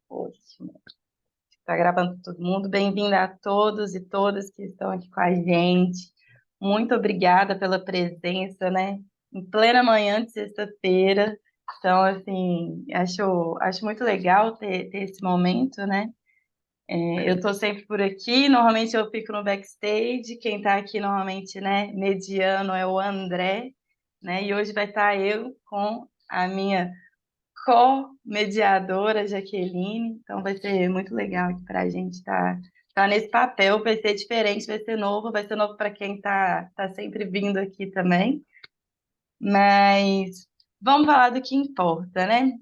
Ótimo. Está gravando todo mundo. Bem-vindo a todos e todas que estão aqui com a gente. Muito obrigada pela presença, né? Em plena manhã de sexta-feira. Então, assim, acho muito legal ter esse momento, né? Eu estou sempre por aqui, normalmente eu fico no backstage. Quem está aqui normalmente, né, mediano é o André, né? E hoje vai estar eu com a minha co-mediadora, Jaqueline. Então vai ser muito legal aqui para a gente tá nesse papel. Vai ser diferente, vai ser novo para quem tá sempre vindo aqui também. Mas vamos falar do que importa, né?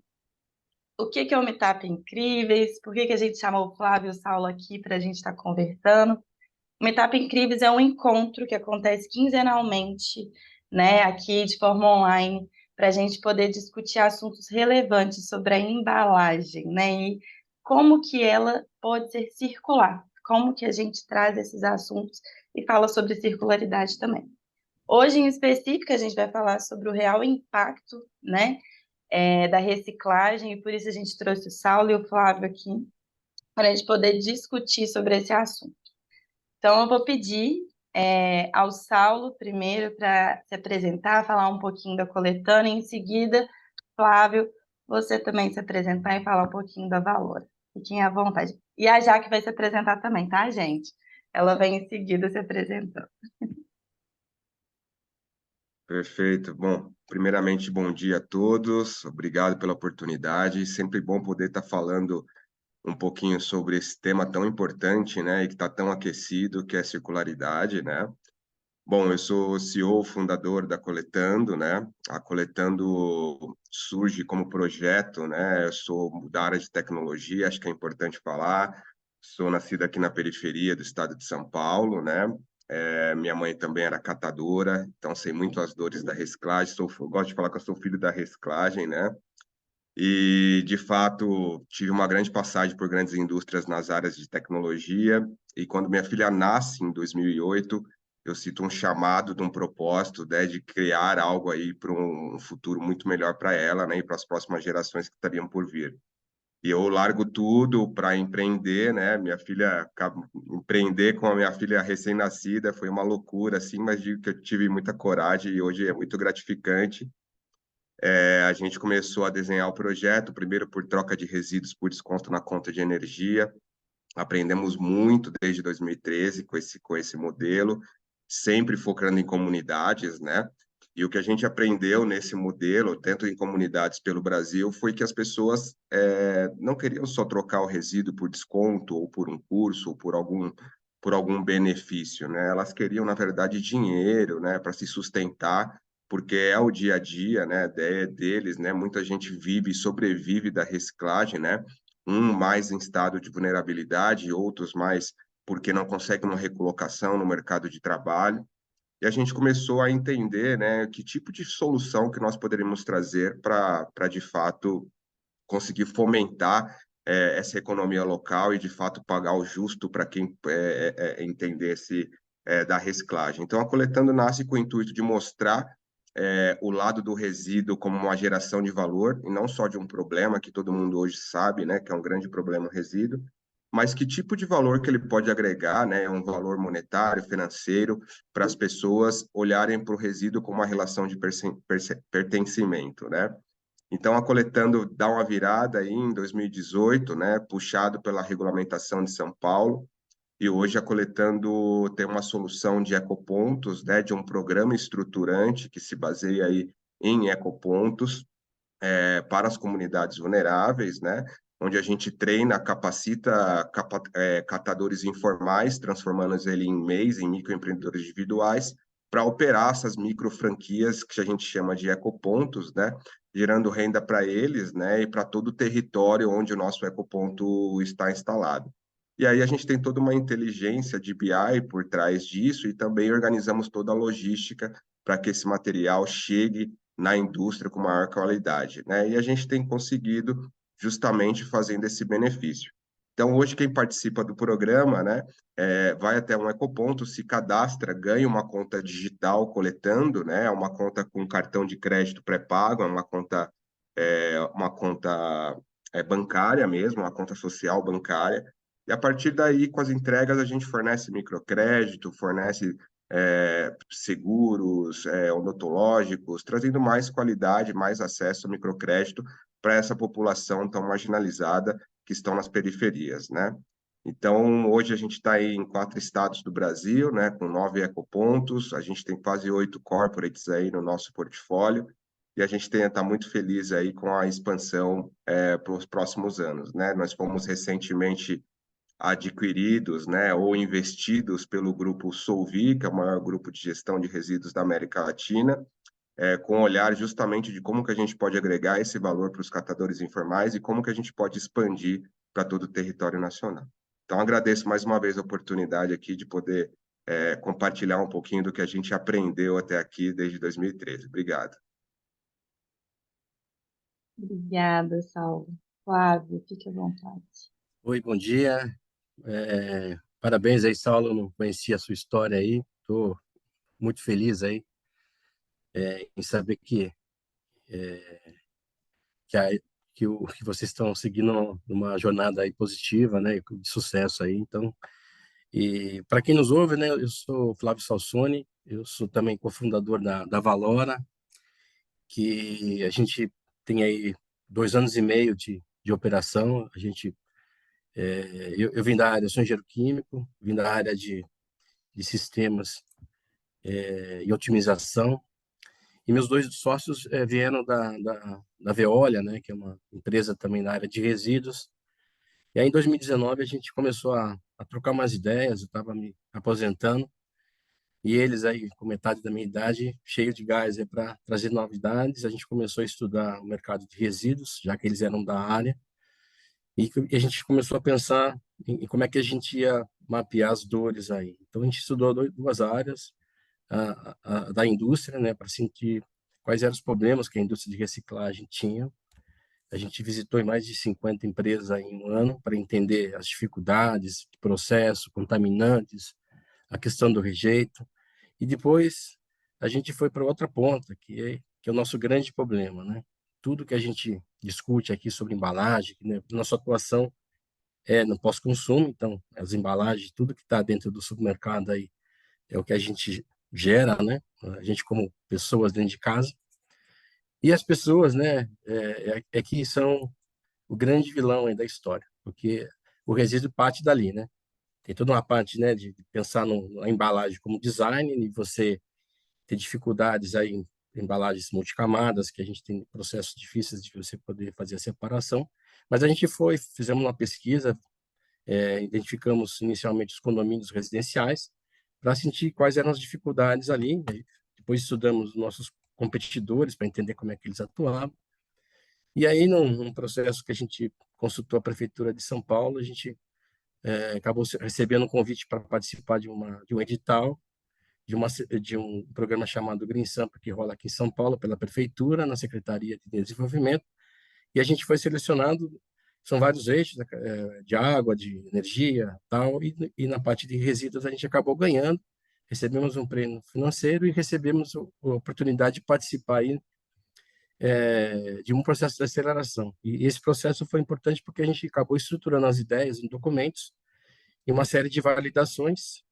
O que é o Meetup Incríveis? Por que a gente chamou o Flávio e o Saulo aqui para a gente estar conversando? O Meetup Incríveis é um encontro que acontece quinzenalmente, né, aqui de forma online, para a gente poder discutir assuntos relevantes sobre a embalagem, né, e como que ela pode ser circular, como que a gente traz esses assuntos e fala sobre circularidade também. Hoje, em específico, a gente vai falar sobre o real impacto, né, da reciclagem, e por isso a gente trouxe o Saulo e o Flávio aqui, para a gente poder discutir sobre esse assunto. Então, eu vou pedir ao Saulo primeiro para se apresentar, falar um pouquinho da coletânea, e em seguida, Flávio, você também se apresentar e falar um pouquinho da Valora. Fiquem à vontade. E a Jaque vai se apresentar também, tá, gente? Ela vem em seguida se apresentando. Perfeito. Bom, primeiramente, bom dia a todos. Obrigado pela oportunidade. Sempre bom poder estar falando um pouquinho sobre esse tema tão importante, né, e que está tão aquecido, que é a circularidade, né? Bom, eu sou o CEO, fundador da Coletando, né? A Coletando surge como projeto, né? Eu sou da área de tecnologia, acho que é importante falar. Sou nascido aqui na periferia do estado de São Paulo, né? Minha mãe também era catadora, então sei muito as dores da reciclagem. Gosto de falar que eu sou filho da reciclagem, né? E, de fato, tive uma grande passagem por grandes indústrias nas áreas de tecnologia. E quando minha filha nasce, em 2008, eu sinto um chamado de um propósito, né, de criar algo aí para um futuro muito melhor para ela, né, e para as próximas gerações que estariam por vir. E eu largo tudo para empreender, né? Empreender com a minha filha recém-nascida foi uma loucura, assim, mas digo que eu tive muita coragem e hoje é muito gratificante. A gente começou a desenhar o projeto, primeiro por troca de resíduos por desconto na conta de energia. Aprendemos muito desde 2013 com esse modelo, sempre focando em comunidades, né? E o que a gente aprendeu nesse modelo, tanto em comunidades pelo Brasil, foi que as pessoas não queriam só trocar o resíduo por desconto, ou por um curso, ou por algum benefício, né? Elas queriam, na verdade, dinheiro, né, para se sustentar, porque é o dia a dia, né, deles, né? Muita gente vive e sobrevive da reciclagem, né? Mais em estado de vulnerabilidade, outros mais porque não conseguem uma recolocação no mercado de trabalho. E a gente começou a entender, né, que tipo de solução que nós poderíamos trazer para de fato, conseguir fomentar essa economia local e, de fato, pagar o justo para quem entendesse da reciclagem. Então, a Coletando nasce com o intuito de mostrar o lado do resíduo como uma geração de valor, e não só de um problema que todo mundo hoje sabe, né, que é um grande problema o resíduo, mas que tipo de valor que ele pode agregar, né, um valor monetário, financeiro, para as pessoas olharem para o resíduo como uma relação de pertencimento, né? Então, a Coletando dá uma virada aí em 2018, né, puxado pela regulamentação de São Paulo, e hoje a Coletando tem uma solução de ecopontos, né, de um programa estruturante que se baseia aí em ecopontos para as comunidades vulneráveis, né, onde a gente treina, capacita catadores informais, transformando eles em MEIs, em microempreendedores individuais, para operar essas micro franquias que a gente chama de ecopontos, né, gerando renda para eles, né, e para todo o território onde o nosso ecoponto está instalado. E aí a gente tem toda uma inteligência de BI por trás disso e também organizamos toda a logística para que esse material chegue na indústria com maior qualidade, né? E a gente tem conseguido justamente fazendo esse benefício. Então, hoje, quem participa do programa, né, vai até um ecoponto, se cadastra, ganha uma conta digital coletando, né, uma conta com cartão de crédito pré-pago, uma conta bancária mesmo, uma conta social bancária. E a partir daí, com as entregas, a gente fornece microcrédito, fornece seguros odontológicos, trazendo mais qualidade, mais acesso ao microcrédito para essa população tão marginalizada que estão nas periferias, né? Então, hoje a gente está aí em 4 estados do Brasil, né, com 9 ecopontos, a gente tem quase 8 corporates aí no nosso portfólio, e a gente está muito feliz aí com a expansão para os próximos anos, né? Nós fomos recentemente adquiridos, né, ou investidos pelo grupo Solvi, que é o maior grupo de gestão de resíduos da América Latina, com um olhar justamente de como que a gente pode agregar esse valor para os catadores informais e como que a gente pode expandir para todo o território nacional. Então, agradeço mais uma vez a oportunidade aqui de poder compartilhar um pouquinho do que a gente aprendeu até aqui desde 2013. Obrigado. Obrigada, Saulo. Flávio, fique à vontade. Oi, bom dia. Parabéns aí, Saulo. Eu não conhecia a sua história aí. Estou muito feliz aí em saber que, a, que vocês estão seguindo uma jornada aí positiva, né, de sucesso aí. Então, e para quem nos ouve, né, eu sou Flávio Salsoni. Eu sou também cofundador da Valora, que a gente tem aí 2 anos e meio de operação. Eu vim da área, eu sou engenheiro químico, vim da área de sistemas e otimização. E meus 2 sócios vieram da Veolia, né, que é uma empresa também na área de resíduos. E aí, em 2019, a gente começou a trocar umas ideias. Eu estava me aposentando e eles aí, com metade da minha idade, cheio de gás para trazer novidades. A gente começou a estudar o mercado de resíduos, já que eles eram da área. E a gente começou a pensar em como é que a gente ia mapear as dores aí. Então, a gente estudou 2 áreas, a da indústria, né, para sentir quais eram os problemas que a indústria de reciclagem tinha. A gente visitou mais de 50 empresas aí em um ano para entender as dificuldades, processo, contaminantes, a questão do rejeito. E depois a gente foi para outra ponta, que é o nosso grande problema, né? Tudo que a gente discute aqui sobre embalagem, né? Nossa atuação é no pós-consumo, então as embalagens, tudo que está dentro do supermercado aí é o que a gente gera, né? A gente como pessoas dentro de casa. E as pessoas, né, que são o grande vilão aí da história, porque o resíduo parte dali, né? Tem toda uma parte, né, de pensar na embalagem como design, e você ter dificuldades aí em embalagens multicamadas, que a gente tem processos difíceis de você poder fazer a separação. Mas a gente fizemos uma pesquisa, identificamos inicialmente os condomínios residenciais para sentir quais eram as dificuldades ali. Né? Depois estudamos nossos competidores para entender como é que eles atuavam. E aí, num processo que a gente consultou a Prefeitura de São Paulo, a gente acabou recebendo um convite para participar de um edital, de um programa chamado Green Sampa, que rola aqui em São Paulo, pela Prefeitura, na Secretaria de Desenvolvimento. E a gente foi selecionado, são vários eixos, né, de água, de energia, tal, e na parte de resíduos a gente acabou ganhando, recebemos um prêmio financeiro e recebemos a oportunidade de participar aí, de um processo de aceleração. E esse processo foi importante porque a gente acabou estruturando as ideias em documentos e uma série de validações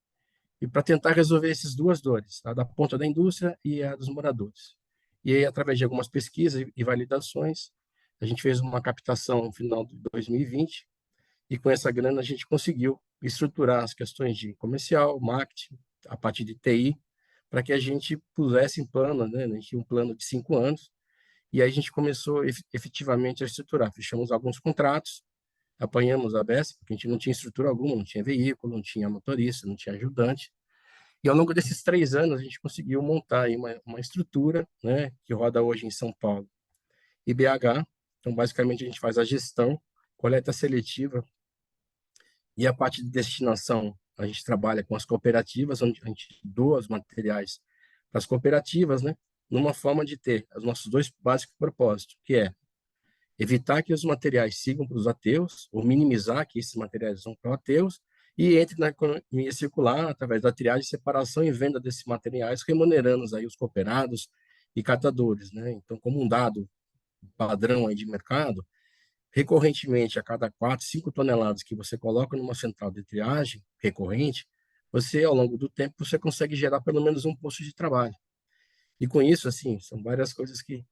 e para tentar resolver essas duas dores, a da ponta da indústria e a dos moradores. E aí, através de algumas pesquisas e validações, a gente fez uma captação no final de 2020 e com essa grana a gente conseguiu estruturar as questões de comercial, marketing, a parte de TI, para que a gente pusesse em plano, né, a gente tinha um plano de 5 anos, e aí a gente começou efetivamente a estruturar. Fechamos alguns contratos, apanhamos a beça, porque a gente não tinha estrutura alguma, não tinha veículo, não tinha motorista, não tinha ajudante. E ao longo desses 3 anos, a gente conseguiu montar aí uma estrutura, né, que roda hoje em São Paulo e BH. Então, basicamente, a gente faz a gestão, coleta seletiva e a parte de destinação. A gente trabalha com as cooperativas, onde a gente doa os materiais para as cooperativas, né, numa forma de ter os nossos dois básicos propósitos, que é evitar que os materiais sigam para os ateus, ou minimizar que esses materiais vão para os ateus, e entre na economia circular através da triagem, separação e venda desses materiais, remunerando aí os cooperados e catadores, né? Então, como um dado padrão aí de mercado, recorrentemente, a cada 4, 5 toneladas que você coloca numa central de triagem recorrente, você, ao longo do tempo, você consegue gerar pelo menos um posto de trabalho. E com isso, assim, são várias coisas que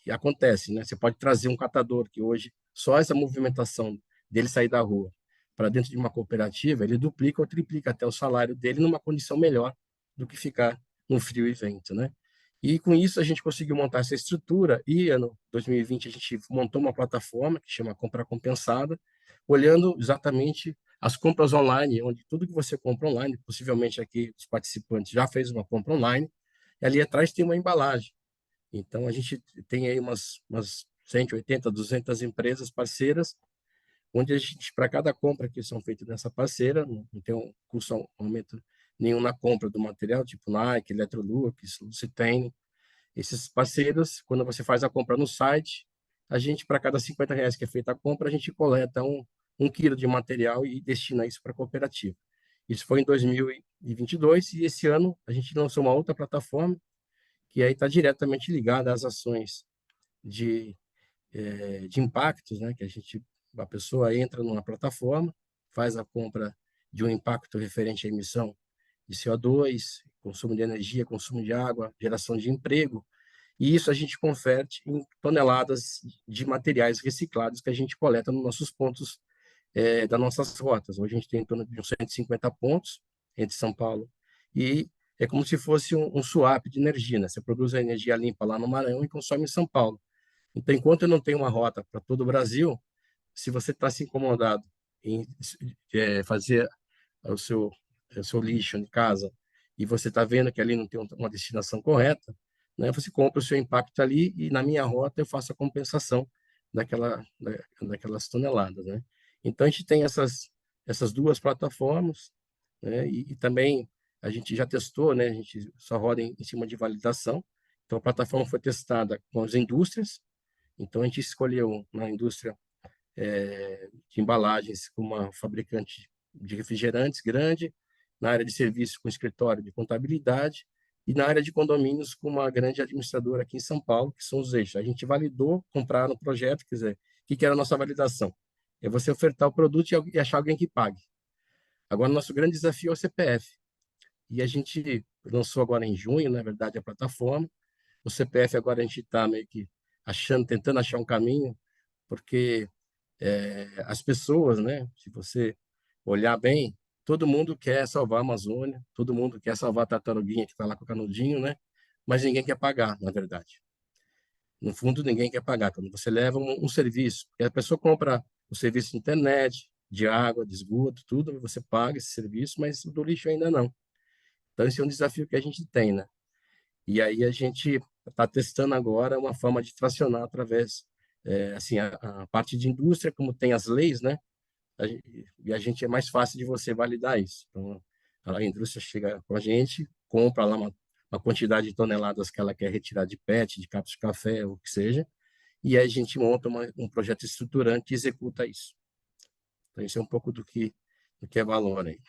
acontecem, né? Você pode trazer um catador que hoje, só essa movimentação dele sair da rua para dentro de uma cooperativa, ele duplica ou triplica até o salário dele numa condição melhor do que ficar no frio e vento, né? E com isso a gente conseguiu montar essa estrutura e ano 2020 a gente montou uma plataforma que chama Compra Compensada, olhando exatamente as compras online, onde tudo que você compra online, possivelmente aqui os participantes já fez uma compra online, e ali atrás tem uma embalagem. Então, a gente tem aí umas 180, 200 empresas parceiras, onde a gente, para cada compra que são feitas nessa parceira, não tem um custo, aumento nenhum na compra do material, tipo Nike, Electrolux, Lucitene. Esses parceiros, quando você faz a compra no site, a gente, para cada R$ 50 que é feita a compra, a gente coleta um quilo de material e destina isso para a cooperativa. Isso foi em 2022 e esse ano a gente lançou uma outra plataforma que aí está diretamente ligada às ações de, de impactos, né? Que a pessoa entra numa plataforma, faz a compra de um impacto referente à emissão de CO2, consumo de energia, consumo de água, geração de emprego, e isso a gente converte em toneladas de materiais reciclados que a gente coleta nos nossos pontos das nossas rotas. Hoje a gente tem em torno de uns 150 pontos entre São Paulo e é como se fosse um swap de energia, né? Você produz a energia limpa lá no Maranhão e consome em São Paulo. Então, enquanto eu não tenho uma rota para todo o Brasil, se você está se incomodado em fazer o seu, o seu lixo em casa e você está vendo que ali não tem uma destinação correta, né? Você compra o seu impacto ali e na minha rota eu faço a compensação daquelas toneladas, né? Então a gente tem essas duas plataformas, né? E também a gente já testou, né? A gente só roda em cima de validação. Então a plataforma foi testada com as indústrias. Então a gente escolheu na indústria de embalagens com uma fabricante de refrigerantes grande, na área de serviço com escritório de contabilidade e na área de condomínios com uma grande administradora aqui em São Paulo, que são os eixos. A gente validou, compraram o projeto, quer dizer, o que era a nossa validação? É você ofertar o produto e achar alguém que pague. Agora, o nosso grande desafio é o CPF. E a gente lançou agora em junho, na verdade, a plataforma. O CPF agora a gente está meio que tentando achar um caminho, porque as pessoas, né? Se você olhar bem, todo mundo quer salvar a Amazônia, todo mundo quer salvar a tartaruguinha que está lá com o canudinho, né? Mas ninguém quer pagar, na verdade. No fundo, ninguém quer pagar. Quando você leva um serviço, porque a pessoa compra o serviço de internet, de água, de esgoto, tudo, você paga esse serviço, mas do lixo ainda não. Então, esse é um desafio que a gente tem, né? E aí a gente está testando agora uma forma de tracionar através, assim, a parte de indústria, como tem as leis, né? E a gente é mais fácil de você validar isso. Então, a indústria chega com a gente, compra lá uma quantidade de toneladas que ela quer retirar de PET, de cápsula de café, o que seja, e aí a gente monta um projeto estruturante e executa isso. Então, isso é um pouco do que é valor aí.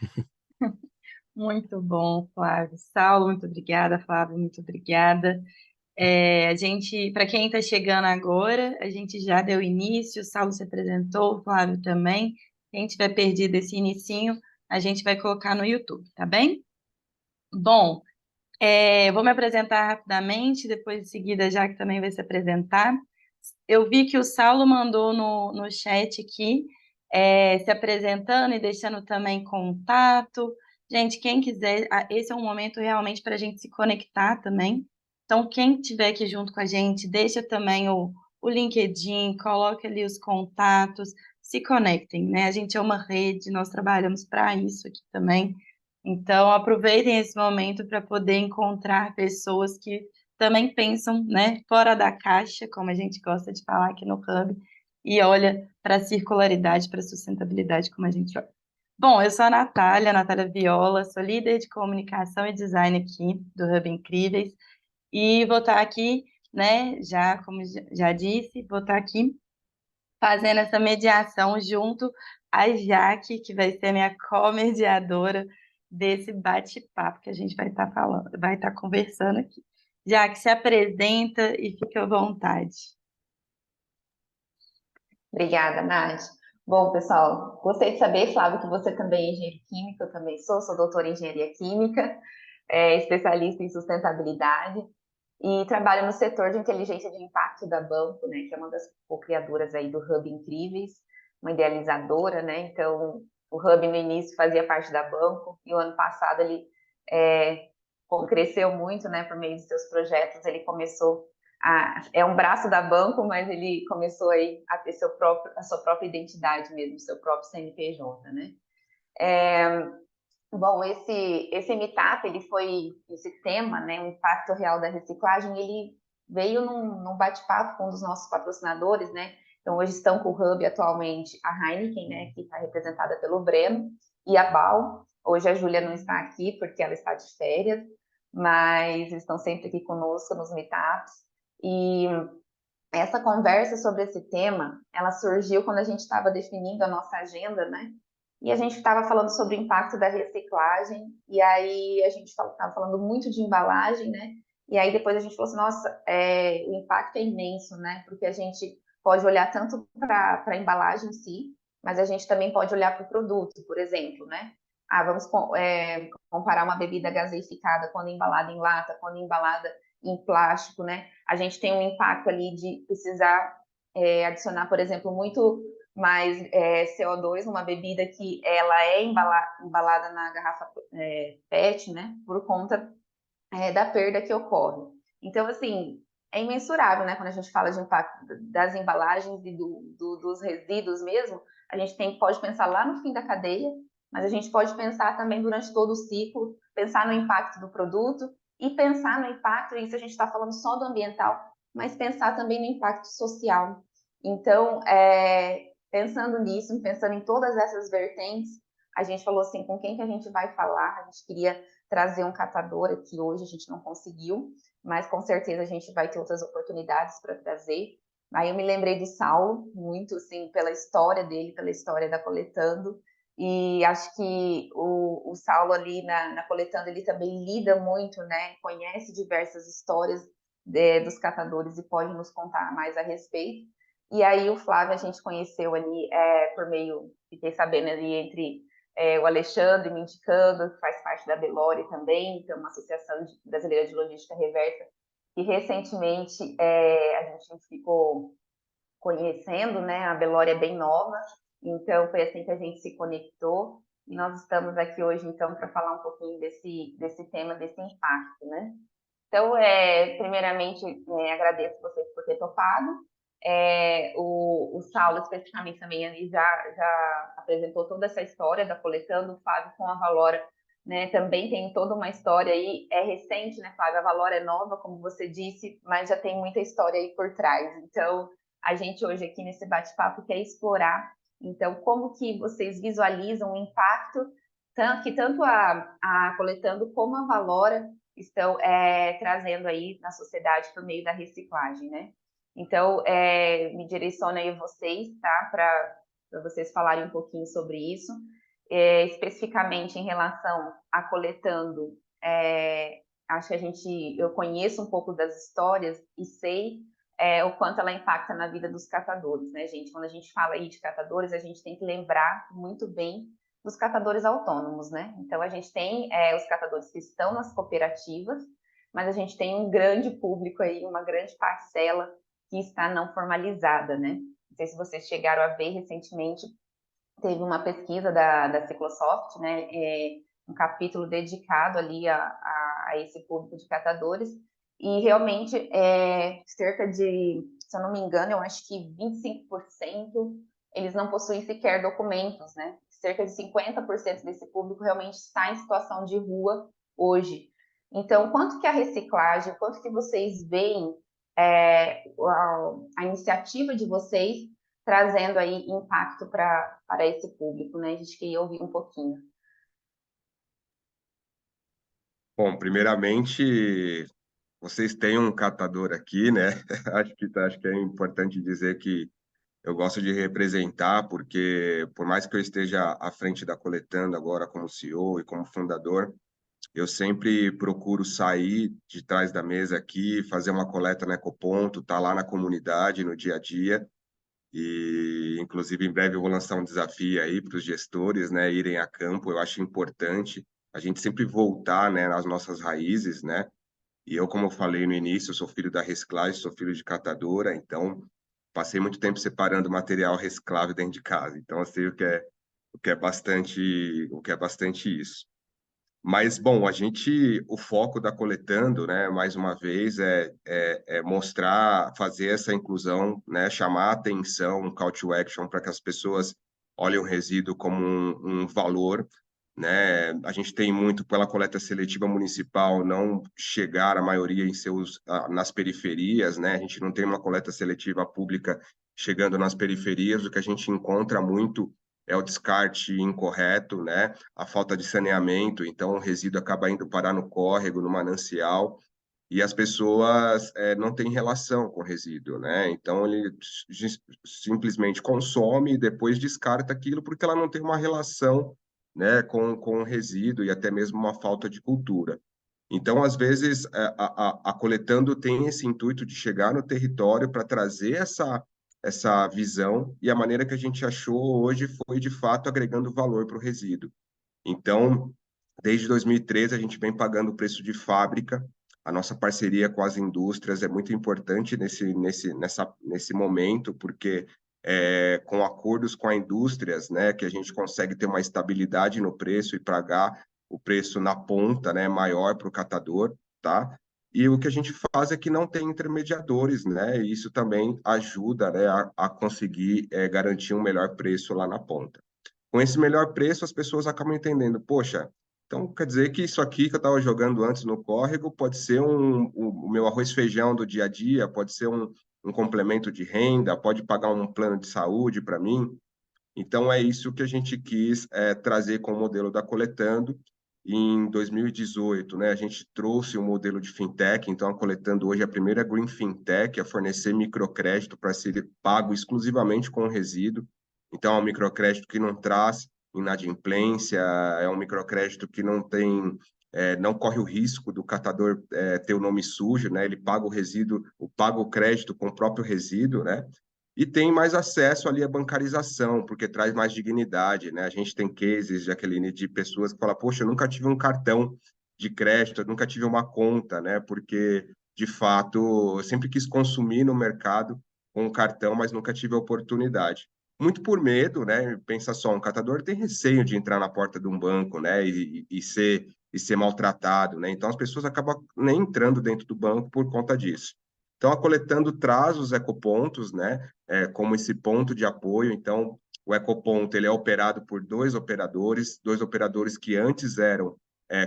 Muito bom, Flávio. Saulo, muito obrigada. Flávio, muito obrigada. A gente, para quem está chegando agora, a gente já deu início, o Saulo se apresentou, o Flávio também. Quem tiver perdido esse inicinho, a gente vai colocar no YouTube, tá bem? Bom, vou me apresentar rapidamente, depois em seguida, já que também vai se apresentar. Eu vi que o Saulo mandou no chat aqui, se apresentando e deixando também contato. Gente, quem quiser, esse é um momento realmente para a gente se conectar também. Então, quem estiver aqui junto com a gente, deixa também o LinkedIn, coloque ali os contatos, se conectem, né? A gente é uma rede, nós trabalhamos para isso aqui também. Então, aproveitem esse momento para poder encontrar pessoas que também pensam, né, fora da caixa, como a gente gosta de falar aqui no Hub, e olha para a circularidade, para a sustentabilidade, como a gente olha. Bom, eu sou a Natália Viola, sou líder de comunicação e design aqui do Hub Incríveis, e vou estar aqui, né, já, como já disse, vou estar aqui fazendo essa mediação junto à Jaque, que vai ser minha co-mediadora desse bate-papo que a gente vai estar falando, vai estar conversando aqui. Jaque, se apresenta e fica à vontade. Obrigada, Nath. Bom, pessoal, gostei de saber, Flávio, que você também é engenheiro químico, eu também sou doutora em engenharia química, especialista em sustentabilidade e trabalho no setor de inteligência de impacto da Banco, né, que é uma das co-criadoras aí do Hub Incríveis, uma idealizadora, né? Então, o Hub no início fazia parte da Banco e o ano passado ele cresceu muito, né, por meio de seus projetos. Ele começou é um braço da Banco, mas ele começou aí a ter a sua própria identidade mesmo, seu próprio CNPJ, né? Bom, esse meetup, esse tema, né, o impacto real da reciclagem, ele veio num bate-papo com um dos nossos patrocinadores, né? Então, hoje estão com o Hub atualmente a Heineken, né, que está representada pelo Breno, e a Bal. Hoje a Júlia não está aqui porque ela está de férias, mas estão sempre aqui conosco nos meetups. E essa conversa sobre esse tema, ela surgiu quando a gente estava definindo a nossa agenda, né? E a gente estava falando sobre o impacto da reciclagem, e aí a gente estava falando muito de embalagem, né? E aí depois a gente falou assim, nossa, o impacto é imenso, né? Porque a gente pode olhar tanto para a embalagem em si, mas a gente também pode olhar para o produto, por exemplo, né? Vamos comparar uma bebida gaseificada quando embalada em lata, quando embalada em plástico, né? A gente tem um impacto ali de precisar adicionar, por exemplo, muito mais CO2 numa bebida que ela é embalada na garrafa PET, né? Por conta da perda que ocorre. Então, assim, é imensurável, né? Quando a gente fala de impacto das embalagens e dos resíduos mesmo, a gente pode pensar lá no fim da cadeia, mas a gente pode pensar também durante todo o ciclo, pensar no impacto do produto e pensar no impacto, isso a gente está falando só do ambiental, mas pensar também no impacto social. Então, pensando nisso, pensando em todas essas vertentes, a gente falou assim, com quem que a gente vai falar? A gente queria trazer um catador aqui hoje, a gente não conseguiu, mas com certeza a gente vai ter outras oportunidades para trazer. Aí eu me lembrei do Saulo, muito assim, pela história dele, pela história da Coletando, e acho que o Saulo ali na Coletando, ele também lida muito, né, conhece diversas histórias dos catadores e pode nos contar mais a respeito. E aí o Flávio a gente conheceu ali por meio, fiquei sabendo ali entre o Alexandre me indicando, que faz parte da Belore também, que é uma associação brasileira de logística reversa, e recentemente a gente ficou conhecendo, né? A Belore é bem nova, então foi assim que a gente se conectou, e nós estamos aqui hoje, então, para falar um pouquinho desse tema, desse impacto, né? Então, primeiramente, agradeço vocês por ter topado. O Saulo, especificamente, também ele já apresentou toda essa história da Coletando. O Flávio com a Valora, né, também tem toda uma história aí. É recente, né, Flávio? A Valora é nova, como você disse, mas já tem muita história aí por trás. Então, a gente hoje aqui nesse bate-papo quer explorar, então, como que vocês visualizam o impacto que tanto a Coletando como a Valora estão trazendo aí na sociedade por meio da reciclagem, né? Então, me direciono aí a vocês, tá? Para vocês falarem um pouquinho sobre isso. Especificamente em relação a Coletando, acho que eu conheço um pouco das histórias e sei o quanto ela impacta na vida dos catadores, né, gente? Quando a gente fala aí de catadores, a gente tem que lembrar muito bem dos catadores autônomos, né? Então, a gente tem os catadores que estão nas cooperativas, mas a gente tem um grande público aí, uma grande parcela que está não formalizada, né? Não sei se vocês chegaram a ver recentemente, teve uma pesquisa da Ciclosoft, né? Um capítulo dedicado ali a esse público de catadores, e realmente cerca de, se eu não me engano, eu acho que 25% eles não possuem sequer documentos, né? Cerca de 50% desse público realmente está em situação de rua hoje. Então, quanto que a reciclagem, quanto que vocês veem a iniciativa de vocês trazendo aí impacto para esse público, né? A gente queria ouvir um pouquinho. Bom, primeiramente, vocês têm um catador aqui, né? Acho que é importante dizer que eu gosto de representar, porque por mais que eu esteja à frente da Coletando agora como CEO e como fundador, eu sempre procuro sair de trás da mesa aqui, fazer uma coleta no Ecoponto, estar lá na comunidade, no dia a dia, E, inclusive, em breve eu vou lançar um desafio aí para os gestores, né, irem a campo. Eu acho importante a gente sempre voltar, né, nas nossas raízes, né? E eu, como eu falei no início, eu sou filho da reciclagem, sou filho de catadora, então passei muito tempo separando material reciclável dentro de casa. Então, eu sei o que é bastante isso. Mas, bom, o foco da Coletando, né, mais uma vez, é mostrar, fazer essa inclusão, né, chamar a atenção, um call to action para que as pessoas olhem o resíduo como um valor, né? A gente tem muito pela coleta seletiva municipal não chegar a maioria nas periferias, né? A gente não tem uma coleta seletiva pública chegando nas periferias, o que a gente encontra muito é o descarte incorreto, né? A falta de saneamento, então o resíduo acaba indo parar no córrego, no manancial, e as pessoas não têm relação com o resíduo, né? Então ele simplesmente consome e depois descarta aquilo porque ela não tem uma relação, né, com o resíduo e até mesmo uma falta de cultura. Então, às vezes, a Coletando tem esse intuito de chegar no território para trazer essa visão, e a maneira que a gente achou hoje foi, de fato, agregando valor para o resíduo. Então, desde 2013, a gente vem pagando o preço de fábrica. A nossa parceria com as indústrias é muito importante nesse momento, porque com acordos com as indústrias, né, que a gente consegue ter uma estabilidade no preço e pagar o preço na ponta, né, maior para o catador, tá? E o que a gente faz é que não tem intermediadores, né? E isso também ajuda, né, a conseguir garantir um melhor preço lá na ponta. Com esse melhor preço, as pessoas acabam entendendo, poxa, então quer dizer que isso aqui que eu estava jogando antes no córrego pode ser o meu arroz e feijão do dia a dia, pode ser um complemento de renda, pode pagar um plano de saúde para mim. Então, é isso que a gente quis trazer com o modelo da Coletando. Em 2018, né, a gente trouxe o modelo de fintech, então a Coletando hoje é a primeira green fintech a fornecer microcrédito para ser pago exclusivamente com o resíduo. Então, é um microcrédito que não traz inadimplência, é um microcrédito que não corre o risco do catador ter o nome sujo, né? Ele paga o resíduo, paga o crédito com o próprio resíduo, né? E tem mais acesso ali à bancarização, porque traz mais dignidade, né? A gente tem cases, Jaqueline, de pessoas que falam, poxa, eu nunca tive um cartão de crédito, eu nunca tive uma conta, né? Porque, de fato, eu sempre quis consumir no mercado com um cartão, mas nunca tive a oportunidade. Muito por medo, né? Pensa só, um catador tem receio de entrar na porta de um banco, né? E ser maltratado, né? Então, as pessoas acabam nem entrando dentro do banco por conta disso. Então, a Coletando traz os ecopontos, né? Como esse ponto de apoio. Então, o ecoponto ele é operado por dois operadores que antes eram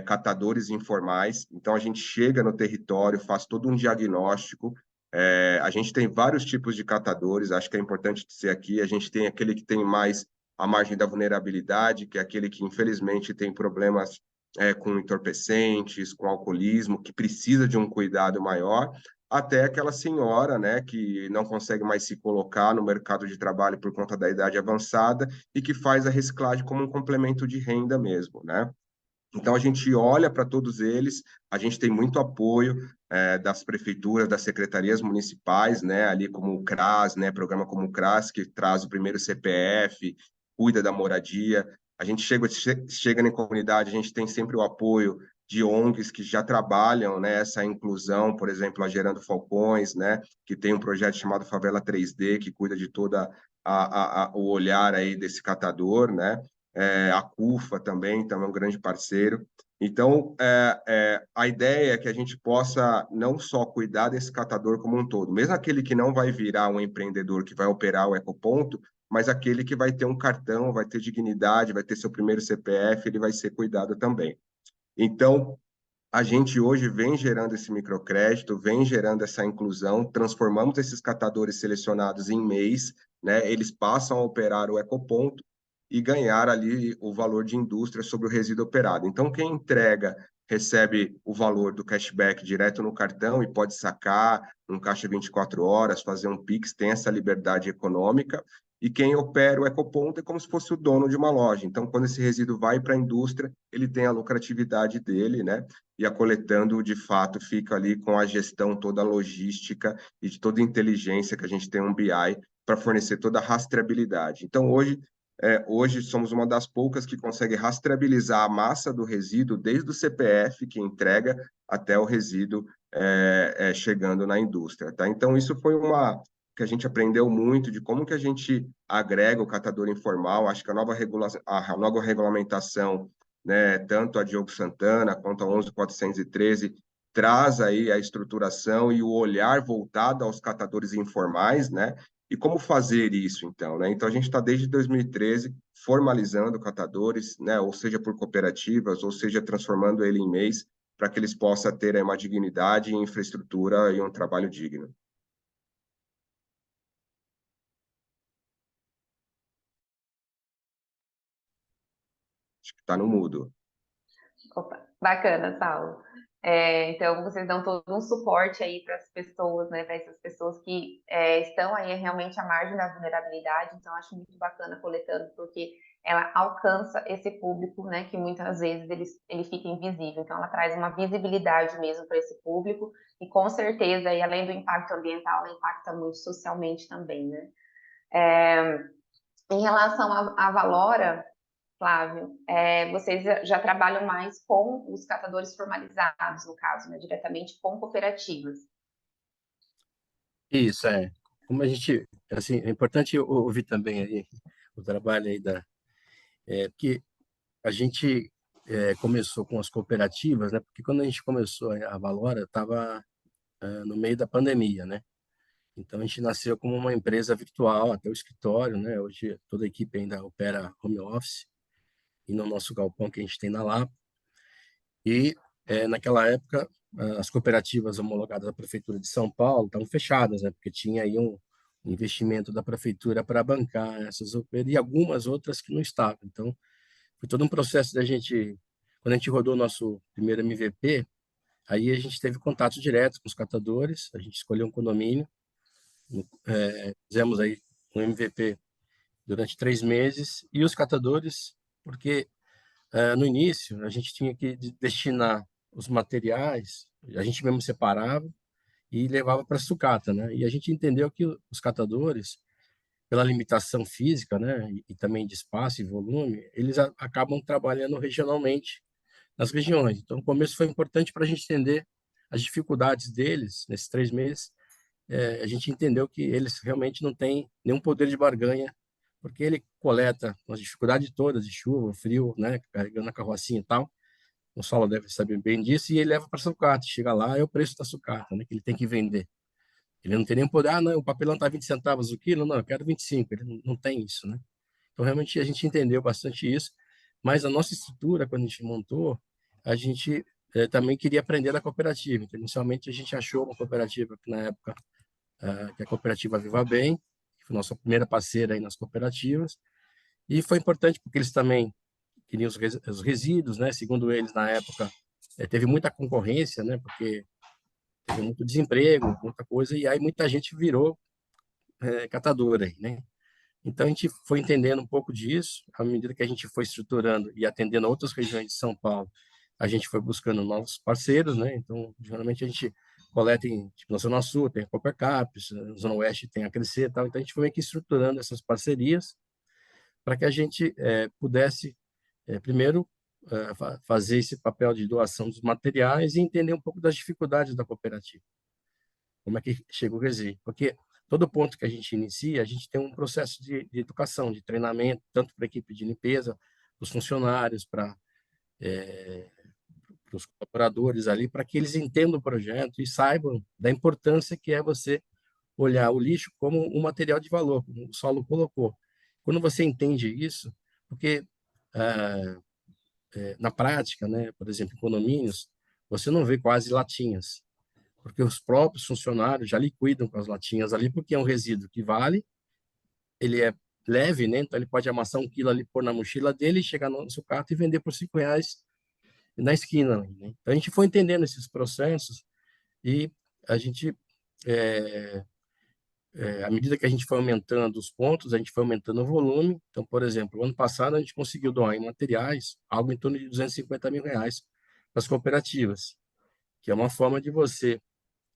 catadores informais. Então, a gente chega no território, faz todo um diagnóstico. A gente tem vários tipos de catadores, acho que é importante dizer aqui. A gente tem aquele que tem mais a margem da vulnerabilidade, que é aquele que, infelizmente, tem problemas com entorpecentes, com alcoolismo, que precisa de um cuidado maior, até aquela senhora, né, que não consegue mais se colocar no mercado de trabalho por conta da idade avançada e que faz a reciclagem como um complemento de renda mesmo, né? Então, a gente olha para todos eles, a gente tem muito apoio das prefeituras, das secretarias municipais, né, ali como o CRAS, né, programa como o CRAS, que traz o primeiro CPF, cuida da moradia. A gente chega na comunidade, a gente tem sempre o apoio de ONGs que já trabalham, né, essa inclusão, por exemplo, a Gerando Falcões, né, que tem um projeto chamado Favela 3D, que cuida de toda o olhar aí desse catador, né? A CUFA também é um grande parceiro. Então, a ideia é que a gente possa não só cuidar desse catador como um todo, mesmo aquele que não vai virar um empreendedor que vai operar o ecoponto, mas aquele que vai ter um cartão, vai ter dignidade, vai ter seu primeiro CPF, ele vai ser cuidado também. Então, a gente hoje vem gerando esse microcrédito, vem gerando essa inclusão, transformamos esses catadores selecionados em MEIs, né? Eles passam a operar o ecoponto e ganhar ali o valor de indústria sobre o resíduo operado. Então, quem entrega recebe o valor do cashback direto no cartão e pode sacar um caixa 24 horas, fazer um Pix, tem essa liberdade econômica. E quem opera o ecoponto é como se fosse o dono de uma loja. Então, quando esse resíduo vai para a indústria, ele tem a lucratividade dele, né? E a Coletando, de fato, fica ali com a gestão toda a logística e de toda a inteligência que a gente tem um BI para fornecer toda a rastreabilidade. Então, hoje somos uma das poucas que consegue rastreabilizar a massa do resíduo desde o CPF que entrega até o resíduo chegando na indústria, tá? Então, isso foi uma que a gente aprendeu muito de como que a gente agrega o catador informal. Acho que a nova regulamentação, né, tanto a Diogo Santana quanto a 11.413, traz aí a estruturação e o olhar voltado aos catadores informais, né? E como fazer isso, então, né? Então, a gente está desde 2013 formalizando catadores, né? Ou seja, por cooperativas, ou seja, transformando ele em MEIs, para que eles possam ter aí uma dignidade, infraestrutura e um trabalho digno. Acho que está no mudo. Opa, bacana, Saulo. Então, vocês dão todo um suporte aí para as pessoas, né, para essas pessoas que estão aí realmente à margem da vulnerabilidade. Então, acho muito bacana coletando, porque ela alcança esse público, né, que muitas vezes ele fica invisível. Então, ela traz uma visibilidade mesmo para esse público e, com certeza, aí, além do impacto ambiental, ela impacta muito socialmente também, né? Em relação à Valora, Flávio, vocês já trabalham mais com os catadores formalizados, no caso, né, diretamente com cooperativas. Isso, é. Como a gente, assim, é importante ouvir também aí o trabalho aí porque a gente começou com as cooperativas, né? Porque quando a gente começou a Valora, estava no meio da pandemia, né? Então a gente nasceu como uma empresa virtual, até o escritório, né? Hoje toda a equipe ainda opera home office e no nosso galpão que a gente tem na Lapa. E naquela época as cooperativas homologadas da prefeitura de São Paulo estavam fechadas, né? Porque tinha aí um investimento da prefeitura para bancar essas e algumas outras que não estavam. Então foi todo um processo da gente, quando a gente rodou o nosso primeiro MVP, aí a gente teve contatos diretos com os catadores, a gente escolheu um condomínio, fizemos aí um MVP durante 3 meses e os catadores, porque no início a gente tinha que destinar os materiais, a gente mesmo separava e levava para a sucata, né? E a gente entendeu que os catadores, pela limitação física, né, e também de espaço e volume, eles acabam trabalhando regionalmente nas regiões. Então, o começo foi importante para a gente entender as dificuldades deles nesses 3 meses. A gente entendeu que eles realmente não têm nenhum poder de barganha, porque ele coleta com as dificuldades todas de chuva, frio, né, carregando a carrocinha e tal. O Saulo deve saber bem disso, e ele leva para a sucata. Chega lá, é o preço da sucata, né, que ele tem que vender. Ele não tem nem poder, não, o papelão está 20 centavos o quilo, não, eu quero 25. Ele não tem isso, né? Então, realmente, a gente entendeu bastante isso, mas a nossa estrutura, quando a gente montou, a gente também queria aprender da cooperativa. Então, inicialmente, a gente achou uma cooperativa que, na época, que é a cooperativa Viva Bem, que foi nossa primeira parceira aí nas cooperativas, e foi importante porque eles também queriam os resíduos, né? Segundo eles, na época, teve muita concorrência, né? Porque teve muito desemprego, muita coisa, e aí muita gente virou catadora aí, né? Então a gente foi entendendo um pouco disso, à medida que a gente foi estruturando e atendendo a outras regiões de São Paulo, a gente foi buscando novos parceiros, né? Então, geralmente a gente coleta tipo, na Zona Sul tem a Coopercaps, na Zona Oeste tem a Crescer e tal. Então a gente foi meio que estruturando essas parcerias para que a gente pudesse, primeiro, fazer esse papel de doação dos materiais e entender um pouco das dificuldades da cooperativa. Como é que chega o resíduo? Porque todo ponto que a gente inicia, a gente tem um processo de educação, de treinamento, tanto para a equipe de limpeza, os funcionários, para os colaboradores ali, para que eles entendam o projeto e saibam da importância que é você olhar o lixo como um material de valor, como o Saulo colocou. Quando você entende isso, porque na prática, né, por exemplo, em condomínios, você não vê quase latinhas, porque os próprios funcionários já liquidam com as latinhas ali, porque é um resíduo que vale, ele é leve, né? Então ele pode amassar 1 quilo ali, pôr na mochila dele, chegar no sucata e vender por R$ 5 na esquina, né? Então a gente foi entendendo esses processos e a gente, à medida que a gente foi aumentando os pontos, a gente foi aumentando o volume. Então, por exemplo, ano passado a gente conseguiu doar em materiais algo em torno de R$ 250 mil para as cooperativas, que é uma forma de você,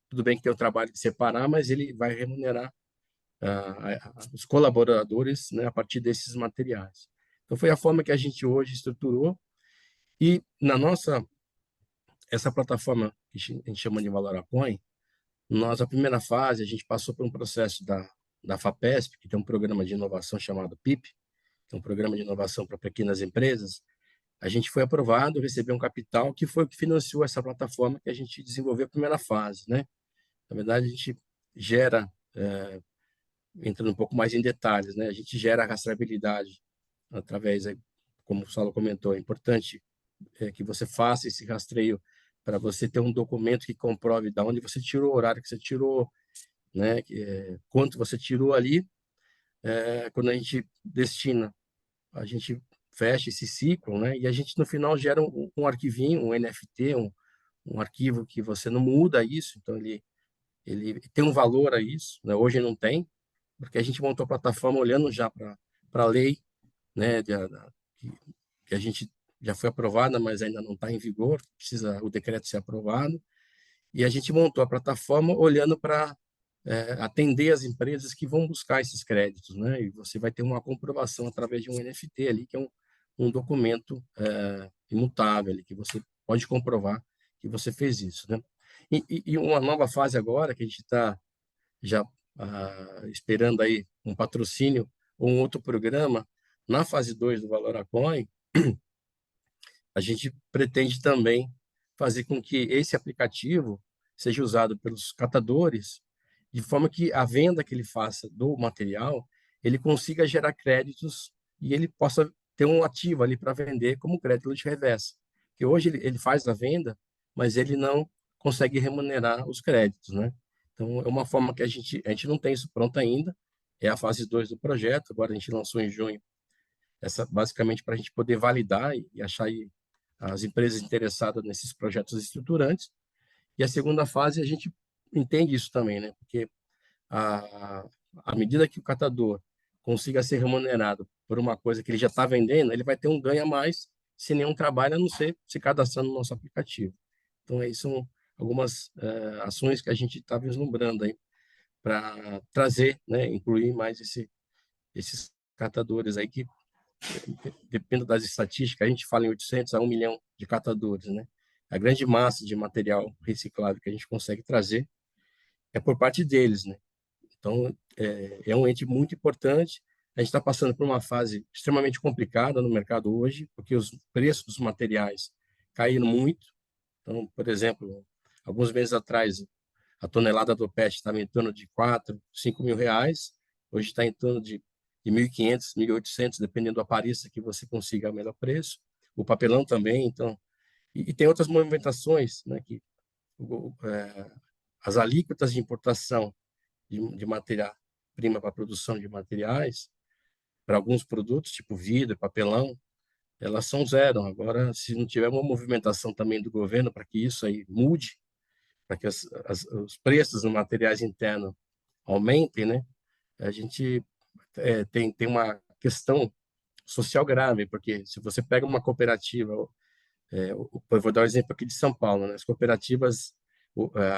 tudo bem que tem o trabalho de separar, mas ele vai remunerar os colaboradores, né, a partir desses materiais. Então, foi a forma que a gente hoje estruturou. E essa plataforma que a gente chama de Valorapõe, a primeira fase, a gente passou por um processo da FAPESP, que tem um programa de inovação chamado PIP, que é um programa de inovação para pequenas empresas. A gente foi aprovado, recebeu um capital, que foi o que financiou essa plataforma que a gente desenvolveu a primeira fase, né? Na verdade, a gente gera, entrando um pouco mais em detalhes, né? A gente gera a rastreabilidade através, como o Saulo comentou, é importante que você faça esse rastreio para você ter um documento que comprove de onde você tirou, o horário que você tirou, né? Quanto você tirou ali. Quando a gente destina, a gente fecha esse ciclo, né? E a gente no final gera um arquivinho, um NFT, um arquivo que você não muda isso, então ele tem um valor a isso, né? Hoje não tem, porque a gente montou a plataforma olhando já para a lei, né? Que a gente já foi aprovada, mas ainda não está em vigor, precisa o decreto ser aprovado, e a gente montou a plataforma olhando para atender as empresas que vão buscar esses créditos, né? E você vai ter uma comprovação através de um NFT ali, que é um documento imutável, ali, que você pode comprovar que você fez isso, né? E uma nova fase agora, que a gente está já esperando aí um patrocínio ou um outro programa, na fase 2 do Valorapõe, a gente pretende também fazer com que esse aplicativo seja usado pelos catadores, de forma que a venda que ele faça do material, ele consiga gerar créditos e ele possa ter um ativo ali para vender como crédito de reversa. Que hoje ele faz a venda, mas ele não consegue remunerar os créditos, né? Então, é uma forma que a gente não tem isso pronto ainda, é a fase 2 do projeto, agora a gente lançou em junho, basicamente para a gente poder validar e achar aí as empresas interessadas nesses projetos estruturantes. E a segunda fase, a gente entende isso também, né? Porque à medida que o catador consiga ser remunerado por uma coisa que ele já está vendendo, ele vai ter um ganho a mais sem nenhum trabalho, a não ser se cadastrando no nosso aplicativo. Então, aí são algumas ações que a gente está vislumbrando aí para trazer, né? Incluir mais esses catadores aí que dependendo das estatísticas, a gente fala em 800 a 1 milhão de catadores, né? A grande massa de material reciclável que a gente consegue trazer é por parte deles, né? Então, é um ente muito importante. A gente está passando por uma fase extremamente complicada no mercado hoje, porque os preços dos materiais caíram muito. Então, por exemplo, alguns meses atrás, a tonelada do PET estava em torno de 4, 5 mil reais. Hoje está em torno de 1.500, 1.800, dependendo do aparista que você consiga o melhor preço. O papelão também, então. E tem outras movimentações, né, que as alíquotas de importação de matéria-prima para a produção de materiais, para alguns produtos, tipo vidro, papelão, elas são zero. Agora, se não tiver uma movimentação também do governo para que isso aí mude, para que os preços dos materiais internos aumentem, né? A gente tem uma questão social grave, porque se você pega uma cooperativa, eu vou dar um exemplo aqui de São Paulo, né? As cooperativas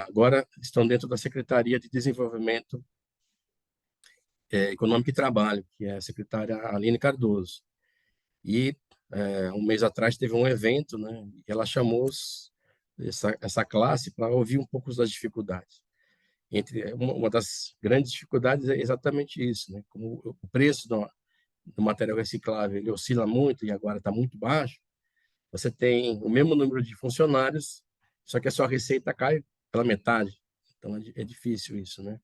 agora estão dentro da Secretaria de Desenvolvimento Econômico e Trabalho, que é a secretária Aline Cardoso. E um mês atrás teve um evento, né? E ela chamou essa classe para ouvir um pouco das dificuldades. Uma das grandes dificuldades é exatamente isso, né? Como o preço do material reciclável ele oscila muito e agora está muito baixo, você tem o mesmo número de funcionários, só que a sua receita cai pela metade. Então é difícil isso, né?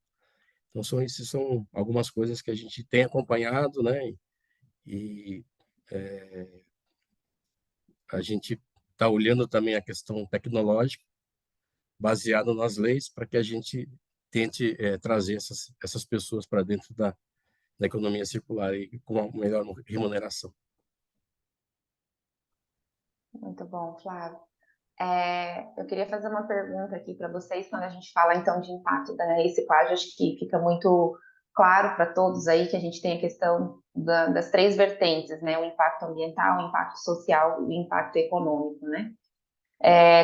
Então essas são algumas coisas que a gente tem acompanhado, né? E a gente está olhando também a questão tecnológica, baseado nas leis, para que a gente tente trazer essas pessoas para dentro da economia circular e com uma melhor remuneração. Muito bom, Flávio. Eu queria fazer uma pergunta aqui para vocês, quando a gente fala então de impacto da reciclagem, acho que fica muito claro para todos aí que a gente tem a questão das três vertentes, né? O impacto ambiental, o impacto social e o impacto econômico, né?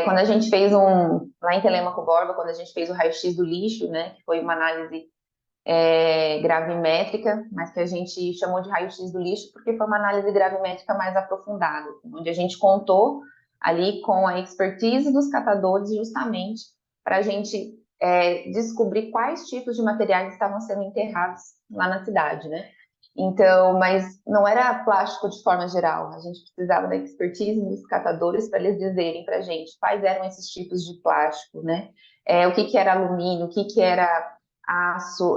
Quando a gente fez lá em Telêmaco Borba, quando a gente fez o raio-x do lixo, né? Que foi uma análise gravimétrica, mas que a gente chamou de raio-x do lixo, porque foi uma análise gravimétrica mais aprofundada, onde a gente contou ali com a expertise dos catadores, justamente para a gente descobrir quais tipos de materiais estavam sendo enterrados lá na cidade, né? Então, mas não era plástico de forma geral, a gente precisava da expertise dos catadores para eles dizerem para a gente quais eram esses tipos de plástico, né? O que era alumínio, o que era aço,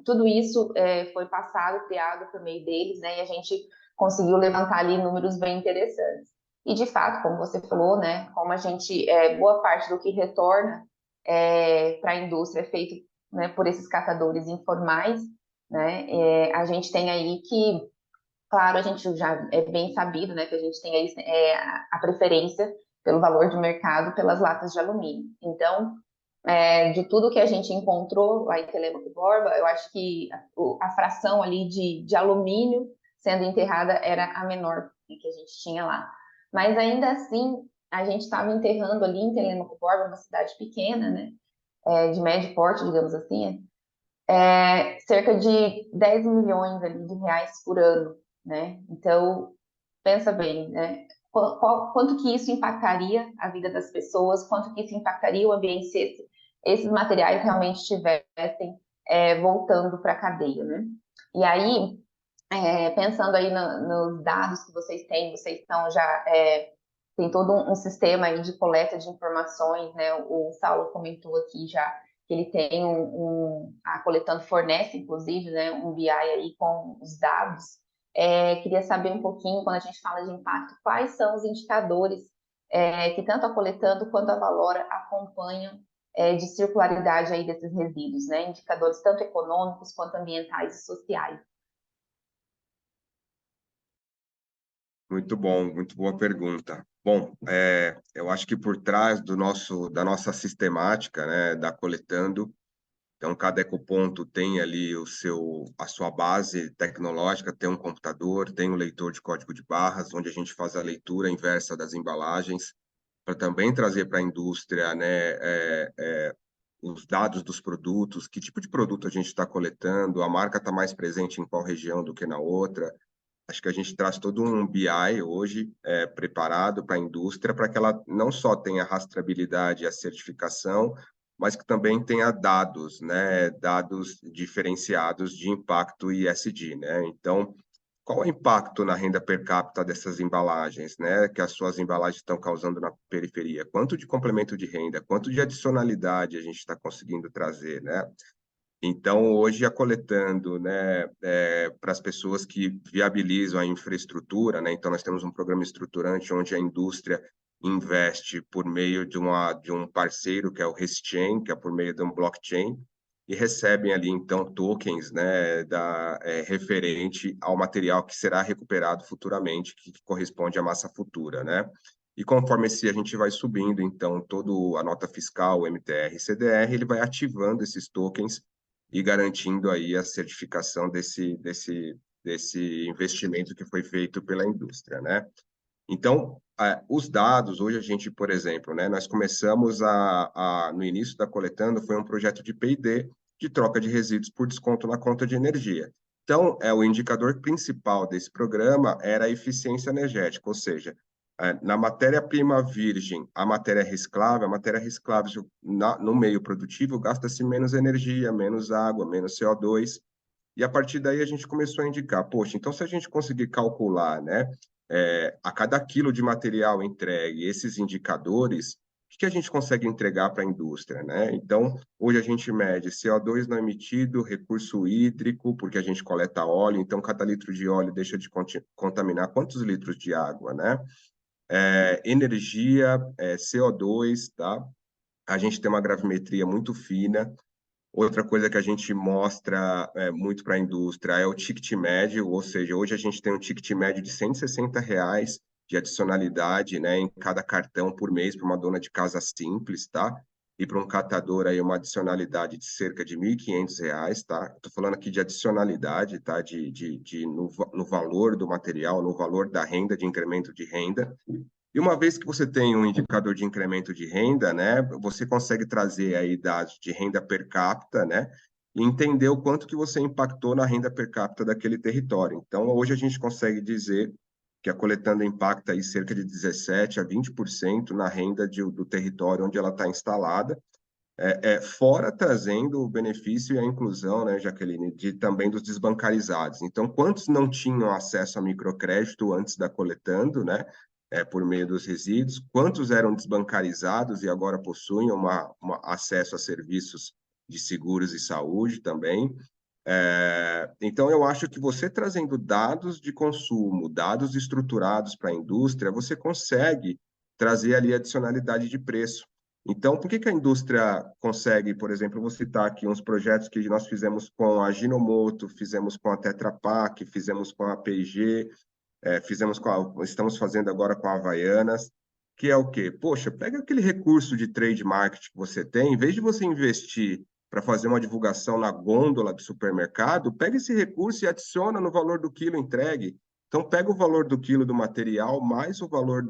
tudo isso foi passado, criado por meio deles, né? E a gente conseguiu levantar ali números bem interessantes. E de fato, como você falou, né? Como a gente, boa parte do que retorna para a indústria é feito, né, por esses catadores informais, né? A gente tem aí que, claro, a gente já é bem sabido, né? Que a gente tem aí a preferência pelo valor de mercado pelas latas de alumínio. Então, de tudo que a gente encontrou lá em Telêmaco e Borba, eu acho que a fração ali de alumínio sendo enterrada era a menor que a gente tinha lá. Mas ainda assim, a gente estava enterrando ali em Telêmaco e Borba, uma cidade pequena, né? De médio porte, digamos assim, cerca de 10 milhões ali de reais por ano, né? Então, pensa bem, né? Quanto que isso impactaria a vida das pessoas, quanto que isso impactaria o ambiente se esses materiais realmente estivessem voltando para a cadeia, né? E aí, pensando aí nos dados que vocês estão já tem todo um sistema aí de coleta de informações, né? O Saulo comentou aqui já que ele tem a Coletando fornece, inclusive, né, um BI aí com os dados. Queria saber um pouquinho, quando a gente fala de impacto, quais são os indicadores que tanto a Coletando quanto a Valora acompanham de circularidade aí desses resíduos, né? Indicadores tanto econômicos quanto ambientais e sociais. Muito bom, muito boa pergunta. Bom, eu acho que por trás da nossa sistemática, né, da Coletando, então cada ecoponto tem ali a sua base tecnológica, tem um computador, tem um leitor de código de barras, onde a gente faz a leitura inversa das embalagens, para também trazer para a indústria, né, os dados dos produtos, que tipo de produto a gente está coletando, a marca está mais presente em qual região do que na outra. Acho que a gente traz todo um BI hoje preparado para a indústria, para que ela não só tenha rastreabilidade e a certificação, mas que também tenha dados, né? Dados diferenciados de impacto ESG, né? Então, qual é o impacto na renda per capita dessas embalagens, né? Que as suas embalagens estão causando na periferia? Quanto de complemento de renda? Quanto de adicionalidade a gente está conseguindo trazer, né? Então, hoje, a Coletando, né, para as pessoas que viabilizam a infraestrutura, né, então nós temos um programa estruturante onde a indústria investe por meio de um parceiro, que é o ResChain, que é por meio de um blockchain, e recebem ali, então, tokens, né, referente ao material que será recuperado futuramente, que corresponde à massa futura, né? E conforme a gente vai subindo, então, toda a nota fiscal, o MTR e CDR, ele vai ativando esses tokens e garantindo aí a certificação desse investimento que foi feito pela indústria, né? Então, os dados, hoje a gente, por exemplo, né, nós começamos no início da Coletando, foi um projeto de P&D, de troca de resíduos por desconto na conta de energia. Então, o indicador principal desse programa era a eficiência energética, ou seja, na matéria-prima virgem, a matéria reciclável no meio produtivo gasta-se menos energia, menos água, menos CO2, e a partir daí a gente começou a indicar, poxa, então se a gente conseguir calcular, né, a cada quilo de material entregue, esses indicadores, o que a gente consegue entregar para a indústria, né? Então, hoje a gente mede CO2 não emitido, recurso hídrico, porque a gente coleta óleo, então cada litro de óleo deixa de contaminar quantos litros de água, né? Energia, CO2, tá? A gente tem uma gravimetria muito fina. Outra coisa que a gente mostra muito para a indústria é o ticket médio, ou seja, hoje a gente tem um ticket médio de R$ 160 de adicionalidade, né, em cada cartão por mês para uma dona de casa simples, tá? E para um catador aí uma adicionalidade de cerca de R$ 1.500, tá? Estou falando aqui de adicionalidade, tá? No valor do material, no valor da renda, de incremento de renda. E uma vez que você tem um indicador de incremento de renda, né, você consegue trazer aí dados de renda per capita, né, e entender o quanto que você impactou na renda per capita daquele território. Então, hoje a gente consegue dizer que a Coletando impacta aí cerca de 17% a 20% na renda do território onde ela está instalada, fora trazendo o benefício e a inclusão, né, Jaqueline, também dos desbancarizados. Então, quantos não tinham acesso a microcrédito antes da Coletando, né, por meio dos resíduos? Quantos eram desbancarizados e agora possuem acesso a serviços de seguros e saúde também? Então, eu acho que você trazendo dados de consumo, dados estruturados para a indústria, você consegue trazer ali adicionalidade de preço. Então, por que a indústria consegue, por exemplo, eu vou citar aqui uns projetos que nós fizemos com a Ginomoto, fizemos com a Tetra Pak, fizemos com a P&G, estamos fazendo agora com a Havaianas, que é o quê? Poxa, pega aquele recurso de trade marketing que você tem, em vez de você investir para fazer uma divulgação na gôndola do supermercado, pega esse recurso e adiciona no valor do quilo entregue. Então, pega o valor do quilo do material mais o valor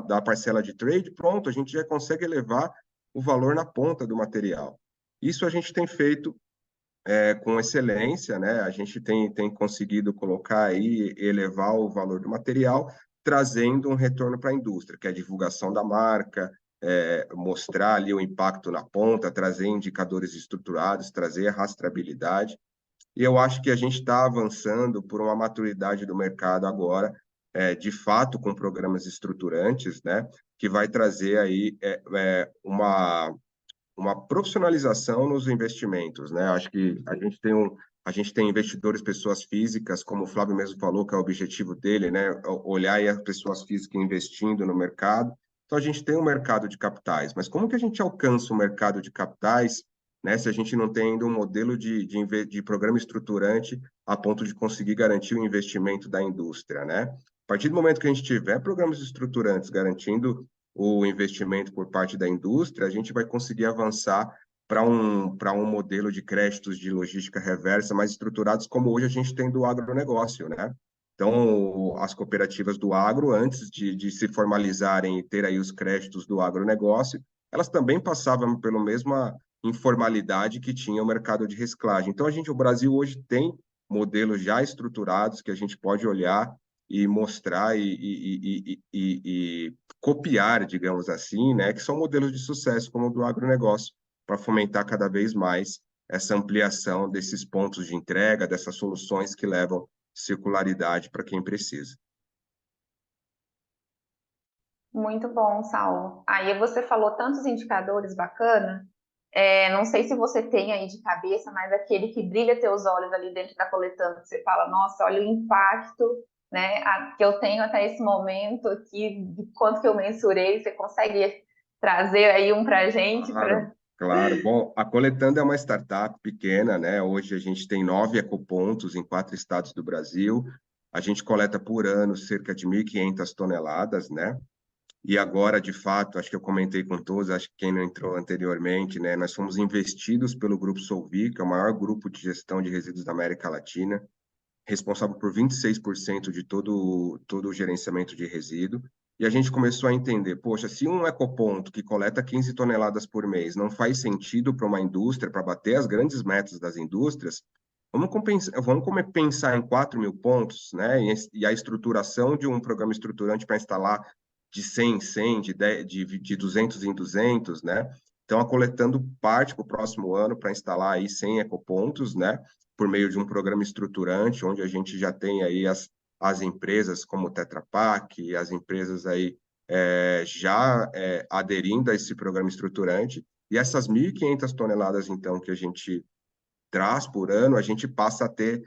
da parcela de trade, pronto, a gente já consegue elevar o valor na ponta do material. Isso a gente tem feito com excelência, né? A gente tem conseguido colocar aí, elevar o valor do material, trazendo um retorno para a indústria, que é a divulgação da marca, mostrar ali o impacto na ponta, trazer indicadores estruturados, trazer a rastreabilidade. E eu acho que a gente está avançando por uma maturidade do mercado agora, de fato, com programas estruturantes, né? Que vai trazer aí uma profissionalização nos investimentos, né? Acho que a gente tem investidores, pessoas físicas, como o Flávio mesmo falou, que é o objetivo dele, né? Olhar aí as pessoas físicas investindo no mercado. Então, a gente tem um mercado de capitais, mas como que a gente alcança o mercado de capitais, né? Se a gente não tem ainda um modelo de programa estruturante a ponto de conseguir garantir o investimento da indústria, né? A partir do momento que a gente tiver programas estruturantes garantindo o investimento por parte da indústria, a gente vai conseguir avançar para um modelo de créditos de logística reversa mais estruturados, como hoje a gente tem do agronegócio, né? Então, as cooperativas do agro, antes de se formalizarem e ter aí os créditos do agronegócio, elas também passavam pela mesma informalidade que tinha o mercado de reciclagem. Então, o Brasil hoje tem modelos já estruturados que a gente pode olhar e mostrar e copiar, digamos assim, né, que são modelos de sucesso como o do agronegócio, para fomentar cada vez mais essa ampliação desses pontos de entrega, dessas soluções que levam circularidade para quem precisa. Muito bom, Saulo. Aí você falou tantos indicadores bacana. Não sei se você tem aí de cabeça, mas aquele que brilha teus olhos ali dentro da Coletando, que você fala, nossa, olha o impacto, né, que eu tenho até esse momento aqui, de quanto que eu mensurei. Você consegue trazer aí um para a gente? Claro. Bom, a Coletando é uma startup pequena, né? Hoje a gente tem 9 ecopontos em 4 estados do Brasil. A gente coleta por ano cerca de 1.500 toneladas, né? E agora, de fato, acho que eu comentei com todos, acho que quem não entrou anteriormente, né? Nós fomos investidos pelo Grupo Solvi, que é o maior grupo de gestão de resíduos da América Latina, responsável por 26% de todo o gerenciamento de resíduo. E a gente começou a entender, poxa, se um ecoponto que coleta 15 toneladas por mês não faz sentido para uma indústria, para bater as grandes metas das indústrias, vamos pensar em 4.000 pontos, né? E a estruturação de um programa estruturante para instalar de 100 em 100, de 200 em 200, né? Então, a Coletando parte para o próximo ano para instalar aí 100 ecopontos, né? Por meio de um programa estruturante, onde a gente já tem aí as empresas como o Tetra Pak, as empresas aí já aderindo a esse programa estruturante, e essas 1.500 toneladas, então, que a gente traz por ano, a gente passa a ter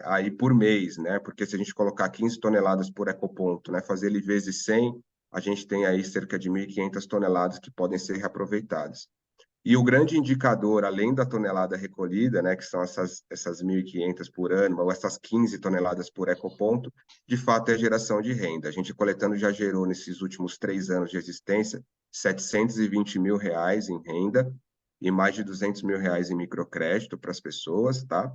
aí por mês, né? Porque se a gente colocar 15 toneladas por ecoponto, né? Fazer ele vezes 100, a gente tem aí cerca de 1.500 toneladas que podem ser reaproveitadas. E o grande indicador, além da tonelada recolhida, né, que são essas 1.500 por ano, ou essas 15 toneladas por ecoponto, de fato é a geração de renda. A gente coletando já gerou, nesses últimos 3 anos de existência, R$720 mil em renda e mais de R$200 mil em microcrédito para as pessoas, tá?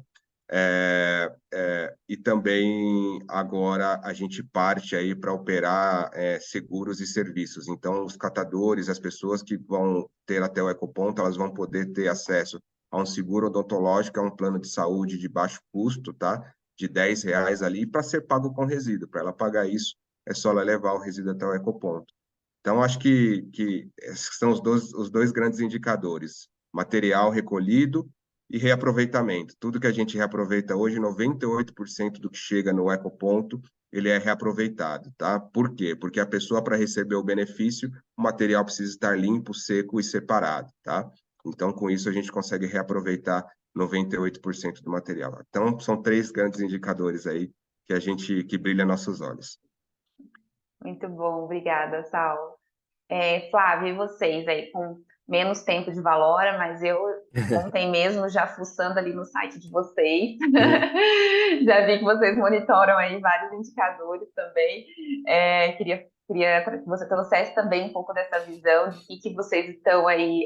E também agora a gente parte aí para operar seguros e serviços. Então, os catadores, as pessoas que vão ter até o ecoponto, elas vão poder ter acesso a um seguro odontológico, a um plano de saúde de baixo custo, tá? De R$ 10 ali, para ser pago com resíduo. Para ela pagar isso, é só ela levar o resíduo até o ecoponto. Então, acho que esses são os dois grandes indicadores: material recolhido e reaproveitamento. Tudo que a gente reaproveita hoje, 98% do que chega no ecoponto, ele é reaproveitado, tá? Por quê? Porque a pessoa, para receber o benefício, o material precisa estar limpo, seco e separado, tá? Então, com isso, a gente consegue reaproveitar 98% do material. Então, são três grandes indicadores aí que brilha nossos olhos. Muito bom, obrigada, Saulo. Flávia, e vocês aí, com menos tempo de Valora, mas eu ontem mesmo já fuçando ali no site de vocês, já vi que vocês monitoram aí vários indicadores também. Queria que você trouxesse também um pouco dessa visão de que vocês estão aí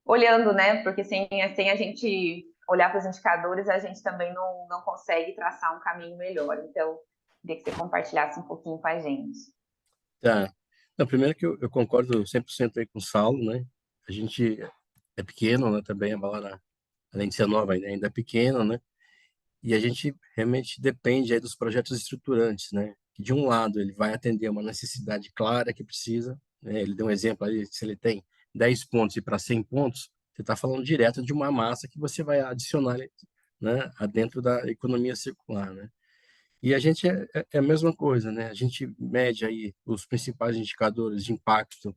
olhando, né? Porque sem a gente olhar para os indicadores, a gente também não consegue traçar um caminho melhor. Então, queria que você compartilhasse um pouquinho com a gente. Tá. Não, primeiro que eu concordo 100% aí com o Saulo, né? A gente é pequeno, né? Também a Valora, além de ser nova, ainda é pequena, né? E a gente realmente depende aí dos projetos estruturantes, né? Que de um lado ele vai atender uma necessidade clara que precisa, né? Ele deu um exemplo aí, se ele tem 10 pontos e para 100 pontos, você está falando direto de uma massa que você vai adicionar, né? Dentro da economia circular, né? E a gente é a mesma coisa, né? A gente mede aí os principais indicadores de impacto,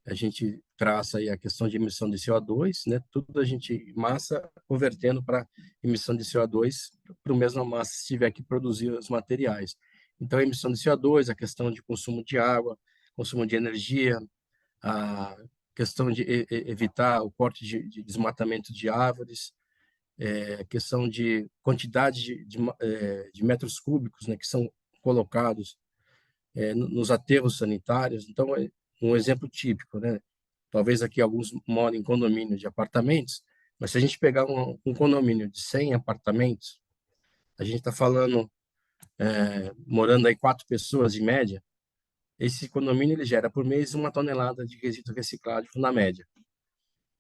a gente traça aí a questão de emissão de CO2, né? Tudo a gente massa convertendo para emissão de CO2 para o mesma massa se tiver que produzir os materiais. Então, a emissão de CO2, a questão de consumo de água, consumo de energia, a questão de evitar o corte de desmatamento de árvores, a questão de quantidade de metros cúbicos, né, que são colocados nos aterros sanitários. Então, é um exemplo típico, né? Talvez aqui alguns morem em condomínio de apartamentos, mas se a gente pegar um condomínio de 100 apartamentos, a gente está falando, morando aí 4 pessoas em média, esse condomínio ele gera por mês 1 tonelada de resíduo reciclável na média.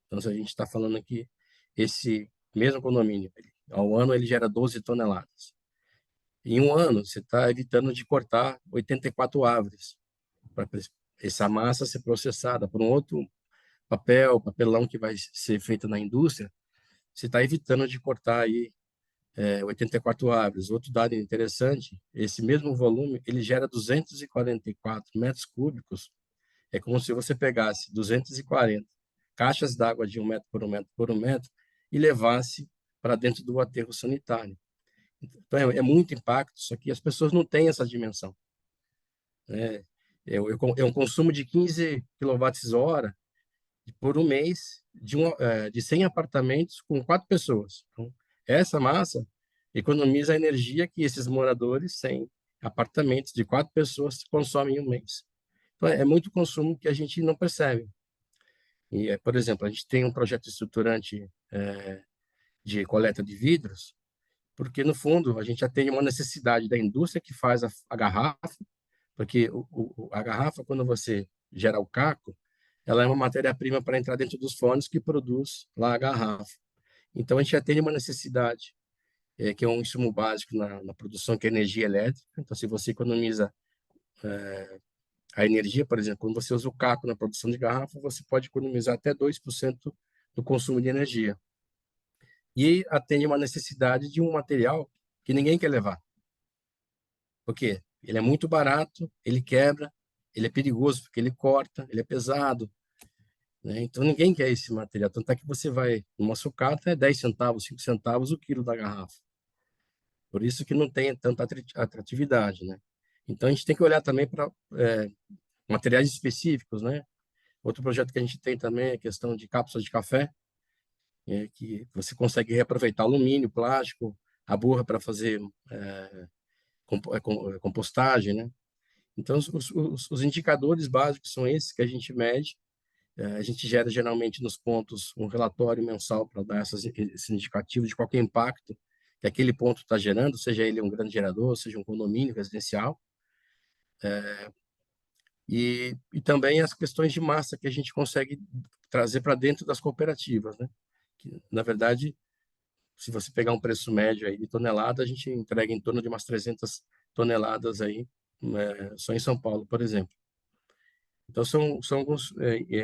Então, se a gente está falando aqui, esse mesmo condomínio, ao ano ele gera 12 toneladas. Em um ano, você está evitando de cortar 84 árvores para essa massa ser processada por um outro papelão que vai ser feito na indústria. Você está evitando de cortar aí 84 árvores. Outro dado interessante, esse mesmo volume, ele gera 244 metros cúbicos. É como se você pegasse 240 caixas d'água de 1 metro por 1 metro por 1 metro e levasse para dentro do aterro sanitário. Então, é muito impacto, só que as pessoas não têm essa dimensão, né? É um consumo de 15 kWh por um mês de 100 apartamentos com 4 pessoas. Então, essa massa economiza a energia que esses moradores sem apartamentos de 4 pessoas consomem em um mês. Então, é muito consumo que a gente não percebe. E, por exemplo, a gente tem um projeto estruturante de coleta de vidros, porque, no fundo, a gente atende uma necessidade da indústria que faz a garrafa, porque a garrafa, quando você gera o caco, ela é uma matéria-prima para entrar dentro dos fornos que produz lá a garrafa. Então, a gente atende uma necessidade, que é um insumo básico na produção, que é a energia elétrica. Então, se você economiza a energia, por exemplo, quando você usa o caco na produção de garrafa, você pode economizar até 2% do consumo de energia. E atende uma necessidade de um material que ninguém quer levar. Por quê? Ele é muito barato, ele quebra, ele é perigoso porque ele corta, ele é pesado, né? Então ninguém quer esse material. Tanto é que você vai numa sucata, é 10 centavos, 5 centavos o quilo da garrafa. Por isso que não tem tanta atratividade, né? Então a gente tem que olhar também para materiais específicos, né? Outro projeto que a gente tem também é a questão de cápsulas de café, que você consegue reaproveitar alumínio, plástico, a borra para fazer compostagem, né? Então, os indicadores básicos são esses que a gente mede. A gente gera geralmente nos pontos um relatório mensal para dar esse indicativo de qualquer impacto que aquele ponto está gerando, seja ele um grande gerador, seja um condomínio residencial. E também as questões de massa que a gente consegue trazer para dentro das cooperativas, né? que, na verdade, se você pegar um preço médio aí de tonelada, a gente entrega em torno de umas 300 toneladas aí, só em São Paulo, por exemplo. Então, são alguns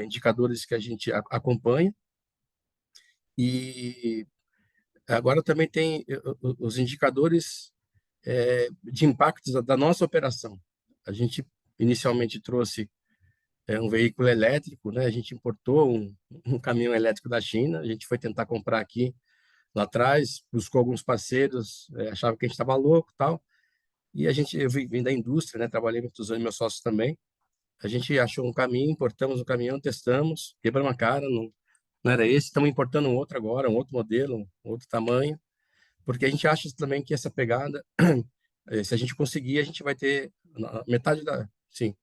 indicadores que a gente acompanha. E agora também tem os indicadores de impactos da nossa operação. A gente inicialmente trouxe um veículo elétrico, né? A gente importou um caminhão elétrico da China, a gente foi tentar comprar aqui lá atrás, buscou alguns parceiros, achava que a gente estava louco e tal, e eu vim da indústria, né? Trabalhei muitos anos, meus sócios também. A gente achou um caminho, importamos o caminhão, testamos, quebramos a cara, não era esse, estamos importando um outro agora, um outro modelo, um outro tamanho, porque a gente acha também que essa pegada, se a gente conseguir, a gente vai ter metade sim,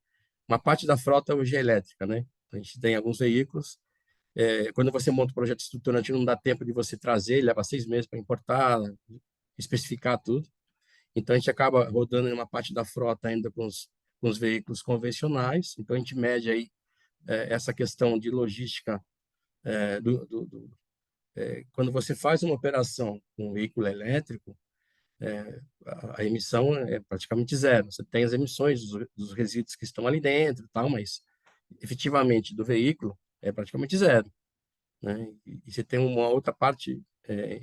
uma parte da frota hoje é elétrica, né? A gente tem alguns veículos. Quando você monta um projeto estruturante, não dá tempo de você trazer, leva 6 meses para importar, especificar tudo. Então, a gente acaba rodando em uma parte da frota ainda com os veículos convencionais. Então, a gente mede aí essa questão de logística. Quando você faz uma operação com um veículo elétrico, a emissão é praticamente zero. Você tem as emissões dos resíduos que estão ali dentro, tal, mas efetivamente do veículo é praticamente zero, né? E você tem uma outra parte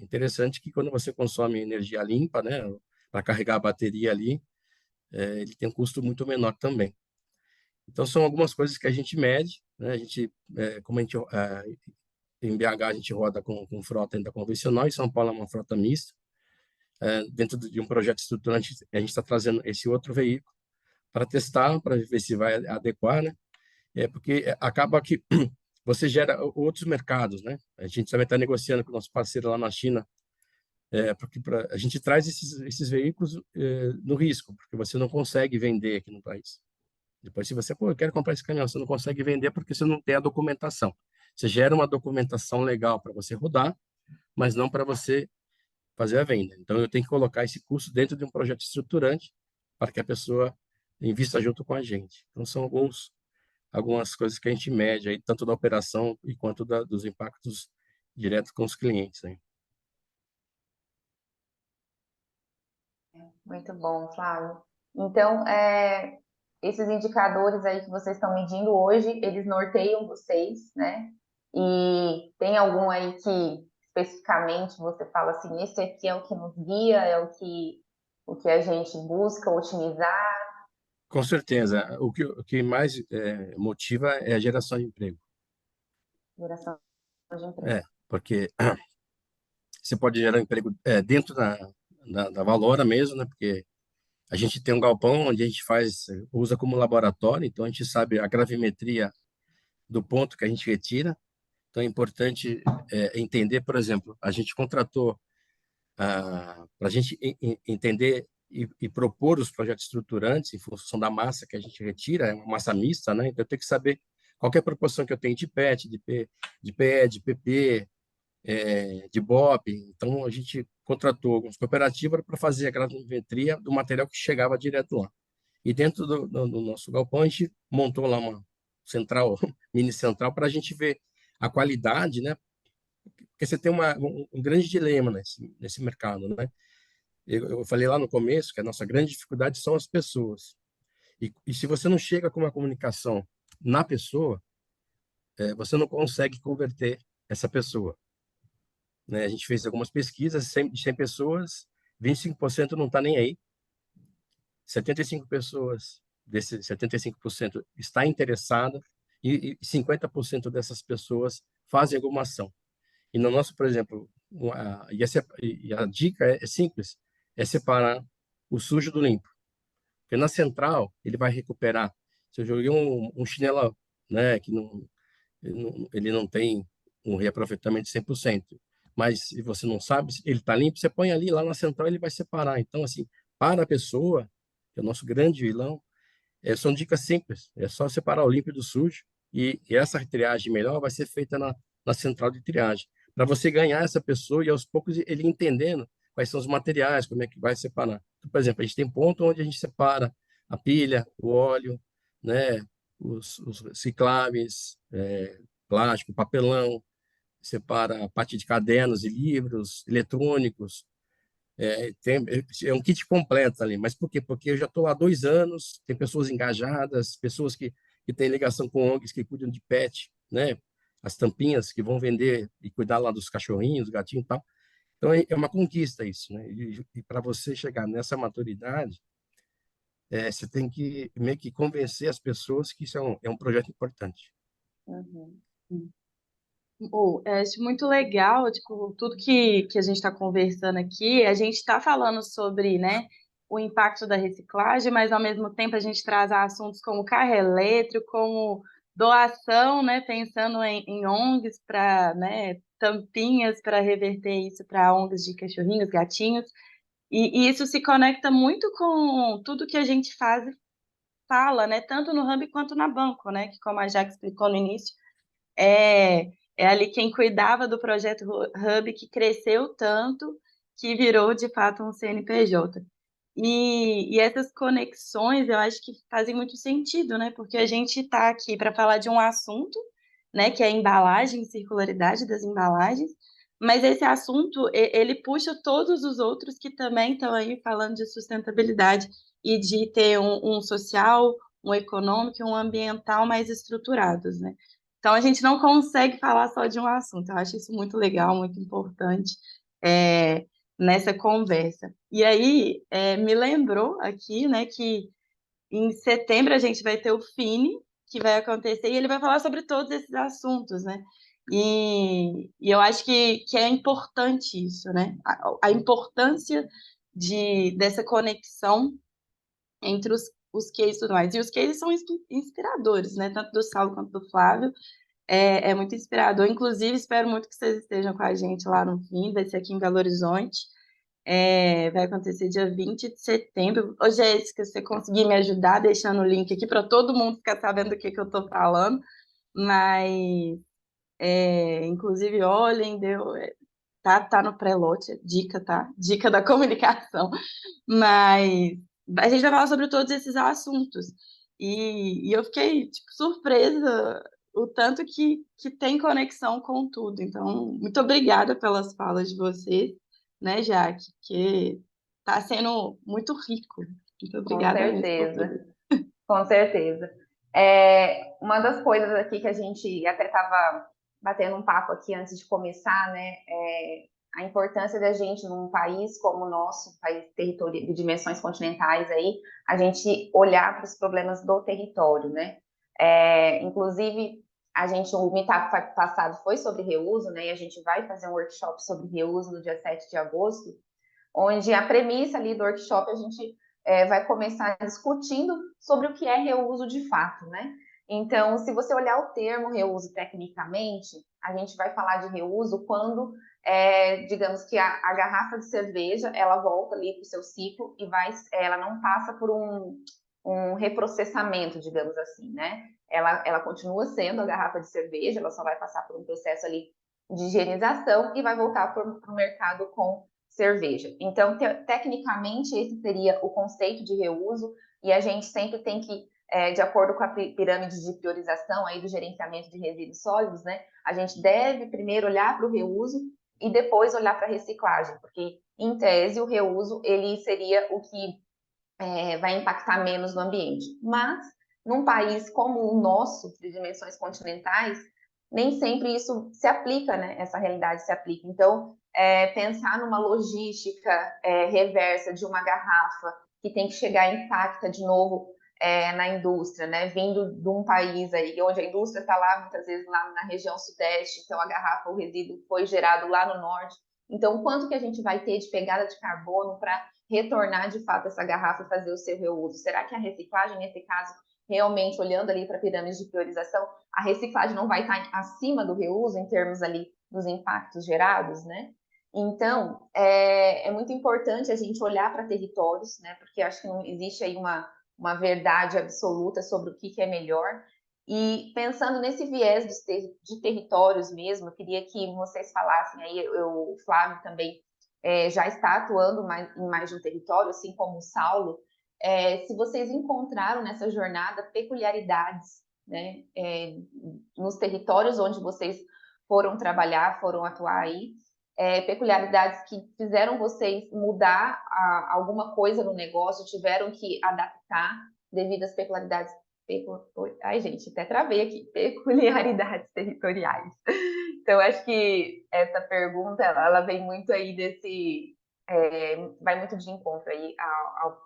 interessante que quando você consome energia limpa, né, para carregar a bateria ali, ele tem um custo muito menor também. Então são algumas coisas que a gente mede, né? A gente, como a gente em BH a gente roda com frota ainda convencional, em São Paulo é uma frota mista. Dentro de um projeto estruturante, a gente está trazendo esse outro veículo para testar, para ver se vai adequar, né? Porque acaba que você gera outros mercados, né? A gente também está negociando com o nosso parceiro lá na China, porque a gente traz esses veículos no risco, porque você não consegue vender aqui no país. Depois, se você, pô, eu quero comprar esse caminhão, você não consegue vender porque você não tem a documentação. Você gera uma documentação legal para você rodar, mas não para você fazer a venda. Então, eu tenho que colocar esse custo dentro de um projeto estruturante para que a pessoa invista junto com a gente. Então, são algumas coisas que a gente mede aí, tanto da operação e quanto dos impactos diretos com os clientes, né? Muito bom, Flávio. Então, esses indicadores aí que vocês estão medindo hoje, eles norteiam vocês, né? E tem algum aí que especificamente você fala assim, esse aqui é o que nos guia, é o que a gente busca otimizar? Com certeza. O que mais motiva é a geração de emprego. Geração de emprego. Porque você pode gerar emprego dentro da Valora mesmo, né? Porque a gente tem um galpão onde a gente usa como laboratório, então a gente sabe a gravimetria do ponto que a gente retira. Então é importante entender, por exemplo, a gente contratou para a gente entender e propor os projetos estruturantes em função da massa que a gente retira, é uma massa mista, né? Então eu tenho que saber qual que é a proporção que eu tenho de PET, de PE, de PP, de BOP. Então a gente contratou algumas cooperativas para fazer a gravimetria do material que chegava direto lá. E dentro do nosso galpão, a gente montou lá uma central, mini central, para a gente ver a qualidade, né? Porque você tem um grande dilema nesse mercado, né? Eu falei lá no começo que a nossa grande dificuldade são as pessoas. E se você não chega com uma comunicação na pessoa, você não consegue converter essa pessoa, né? A gente fez algumas pesquisas, de 100 pessoas, 25% não está nem aí, 75 pessoas desses 75% está interessada e 50% dessas pessoas fazem alguma ação. E no nosso, por exemplo, e a dica é simples, é separar o sujo do limpo. Porque na central, ele vai recuperar. Se eu joguei um chinelo, né, que ele não tem um reaproveitamento 100%, mas se você não sabe, ele está limpo, você põe ali, lá na central ele vai separar. Então, assim, para a pessoa, que é o nosso grande vilão, são dicas simples. É só separar o limpo do sujo e essa triagem melhor vai ser feita na central de triagem. Para você ganhar essa pessoa e aos poucos ele entendendo quais são os materiais, como é que vai separar. Então, por exemplo, a gente tem ponto onde a gente separa a pilha, o óleo, né, os recicláveis, plástico, papelão, separa a parte de cadernos e livros, eletrônicos, é um kit completo ali. Mas por quê? Porque eu já estou há 2 anos, tem pessoas engajadas, pessoas que têm ligação com ONGs que cuidam de pet, né? As tampinhas que vão vender e cuidar lá dos cachorrinhos, gatinhos e tal. Então, é uma conquista isso, né? E para você chegar nessa maturidade, você tem que meio que convencer as pessoas que isso é um projeto importante. Uhum. Pô, eu acho muito legal, tipo, tudo que a gente está conversando aqui, a gente está falando sobre, né, o impacto da reciclagem, mas ao mesmo tempo a gente traz assuntos como carro elétrico, como doação, né, pensando em ONGs para, né, tampinhas para reverter isso para ONGs de cachorrinhos, gatinhos, e isso se conecta muito com tudo que a gente faz e fala, né, tanto no Hub quanto na Banco, né, que como a Jaque explicou no início, é ali quem cuidava do projeto Hub que cresceu tanto que virou de fato um CNPJ. E essas conexões eu acho que fazem muito sentido, né? Porque a gente está aqui para falar de um assunto, né? Que é a embalagem, circularidade das embalagens, mas esse assunto ele puxa todos os outros que também estão aí falando de sustentabilidade e de ter um social, um econômico e um ambiental mais estruturados, né? Então, a gente não consegue falar só de um assunto. Eu acho isso muito legal, muito importante é, nessa conversa. E aí, me lembrou aqui, né, que em setembro a gente vai ter o FINE, que vai acontecer, e ele vai falar sobre todos esses assuntos, né? E eu acho que é importante isso, né? A importância dessa conexão entre os cases e tudo mais. E os cases são inspiradores, né? Tanto do Saulo quanto do Flávio. É muito inspirador. Inclusive, espero muito que vocês estejam com a gente lá no fim, vai ser aqui em Belo Horizonte. Vai acontecer dia 20 de setembro. Ô, Jéssica, se você conseguir me ajudar, deixando o link aqui para todo mundo ficar sabendo do que eu estou falando. Mas, inclusive, olhem, tá no pré-lote, dica, tá? Dica da comunicação. Mas a gente vai falar sobre todos esses assuntos. E eu fiquei, tipo, surpresa o tanto que tem conexão com tudo. Então, muito obrigada pelas falas de vocês, né, Jaque? Que está sendo muito rico. Muito Com obrigada mesmo por certeza, tudo. com certeza. Uma das coisas aqui que a gente até estava batendo um papo aqui antes de começar, né, a importância da gente num país como o nosso, um país de dimensões continentais aí, a gente olhar para os problemas do território, né? Inclusive, o meetup passado foi sobre reuso, né? E a gente vai fazer um workshop sobre reuso no dia 7 de agosto, onde a premissa ali do workshop a gente vai começar discutindo sobre o que é reuso de fato, né? Então, se você olhar o termo reuso tecnicamente, a gente vai falar de reuso quando, digamos que a garrafa de cerveja, ela volta ali para o seu ciclo e ela não passa por um reprocessamento, digamos assim, né? Ela continua sendo a garrafa de cerveja, ela só vai passar por um processo ali de higienização e vai voltar para o mercado com cerveja. Então, tecnicamente, esse seria o conceito de reuso, e a gente sempre tem que, de acordo com a pirâmide de priorização aí do gerenciamento de resíduos sólidos, né, a gente deve primeiro olhar para o reuso e depois olhar para a reciclagem, porque, em tese, o reuso ele seria o que vai impactar menos no ambiente. Mas, num país como o nosso, de dimensões continentais, nem sempre isso se aplica, né? Essa realidade se aplica. Então, pensar numa logística reversa de uma garrafa que tem que chegar intacta de novo na indústria, né? Vindo de um país aí onde a indústria está lá, muitas vezes lá na região sudeste, então a garrafa, o resíduo foi gerado lá no norte. Então, quanto que a gente vai ter de pegada de carbono para retornar de fato essa garrafa e fazer o seu reuso? Será que a reciclagem, nesse caso, realmente olhando ali para a pirâmide de priorização, a reciclagem não vai estar acima do reuso em termos ali dos impactos gerados, né? Então, é muito importante a gente olhar para territórios, né? Porque acho que não existe aí uma verdade absoluta sobre o que é melhor. E pensando nesse viés de territórios mesmo, eu queria que vocês falassem aí, o Flávio também já está atuando em mais de um território, assim como o Saulo, se vocês encontraram nessa jornada peculiaridades, né, nos territórios onde vocês foram trabalhar, foram atuar aí, peculiaridades que fizeram vocês mudar alguma coisa no negócio, tiveram que adaptar devido às peculiaridades, ai gente, até travei aqui, peculiaridades territoriais. Então, acho que essa pergunta, ela vem muito aí vai muito de encontro aí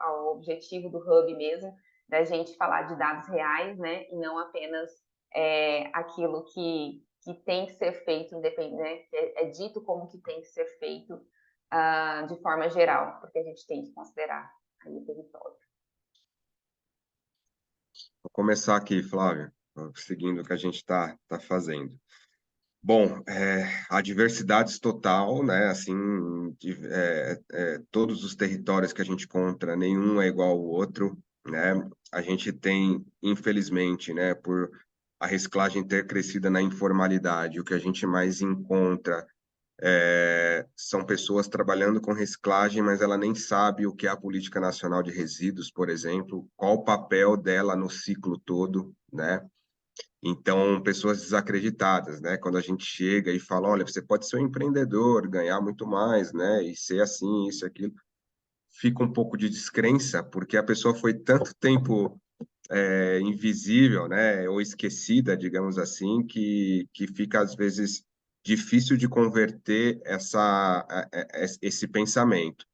ao objetivo do Hub mesmo, da gente falar de dados reais, né, e não apenas aquilo que tem que ser feito independente, né, que é dito como que tem que ser feito de forma geral, porque a gente tem que considerar aí o território. Vou começar aqui, Flávio, seguindo o que a gente está fazendo. Bom, a diversidade total, né? Assim, todos os territórios que a gente encontra, nenhum é igual ao outro, né? A gente tem, infelizmente, né, por a reciclagem ter crescido na informalidade, o que a gente mais encontra são pessoas trabalhando com reciclagem, mas ela nem sabe o que é a Política Nacional de Resíduos, por exemplo, qual o papel dela no ciclo todo, né? Então, pessoas desacreditadas, né? Quando a gente chega e fala, olha, você pode ser um empreendedor, ganhar muito mais, né? E ser assim, isso, aquilo. Fica um pouco de descrença, porque a pessoa foi tanto tempo invisível, né? Ou esquecida, digamos assim, que fica, às vezes, difícil de converter esse pensamento.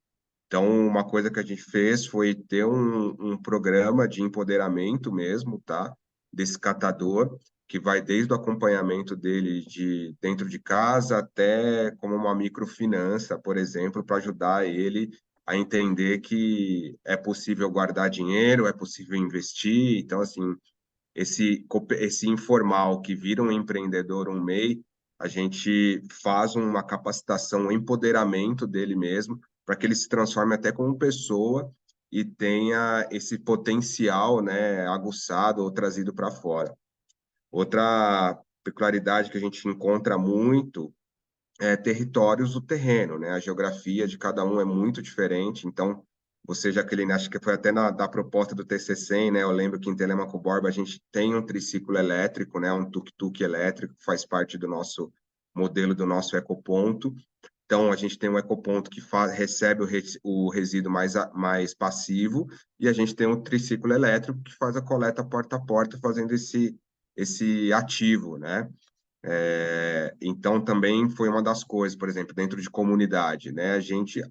Então, uma coisa que a gente fez foi ter um programa de empoderamento mesmo, tá? Desse catador, que vai desde o acompanhamento dele de dentro de casa até como uma microfinança, por exemplo, para ajudar ele a entender que é possível guardar dinheiro, é possível investir. Então, assim, esse informal que vira um empreendedor, um MEI, a gente faz uma capacitação, um empoderamento dele mesmo, para que ele se transforme até como pessoa e tenha esse potencial, né, aguçado ou trazido para fora. Outra peculiaridade que a gente encontra muito territórios do terreno, né? A geografia de cada um é muito diferente, então você, Jaqueline, acho que foi até da proposta do TC100, né? Eu lembro que em Telêmaco Borba a gente tem um triciclo elétrico, né? Um tuk-tuk elétrico, que faz parte do nosso modelo, do nosso ecoponto. Então, a gente tem um ecoponto que recebe o resíduo mais passivo e a gente tem um triciclo elétrico que faz a coleta porta a porta, fazendo esse ativo, né? Então, também foi uma das coisas, por exemplo, dentro de comunidade, né?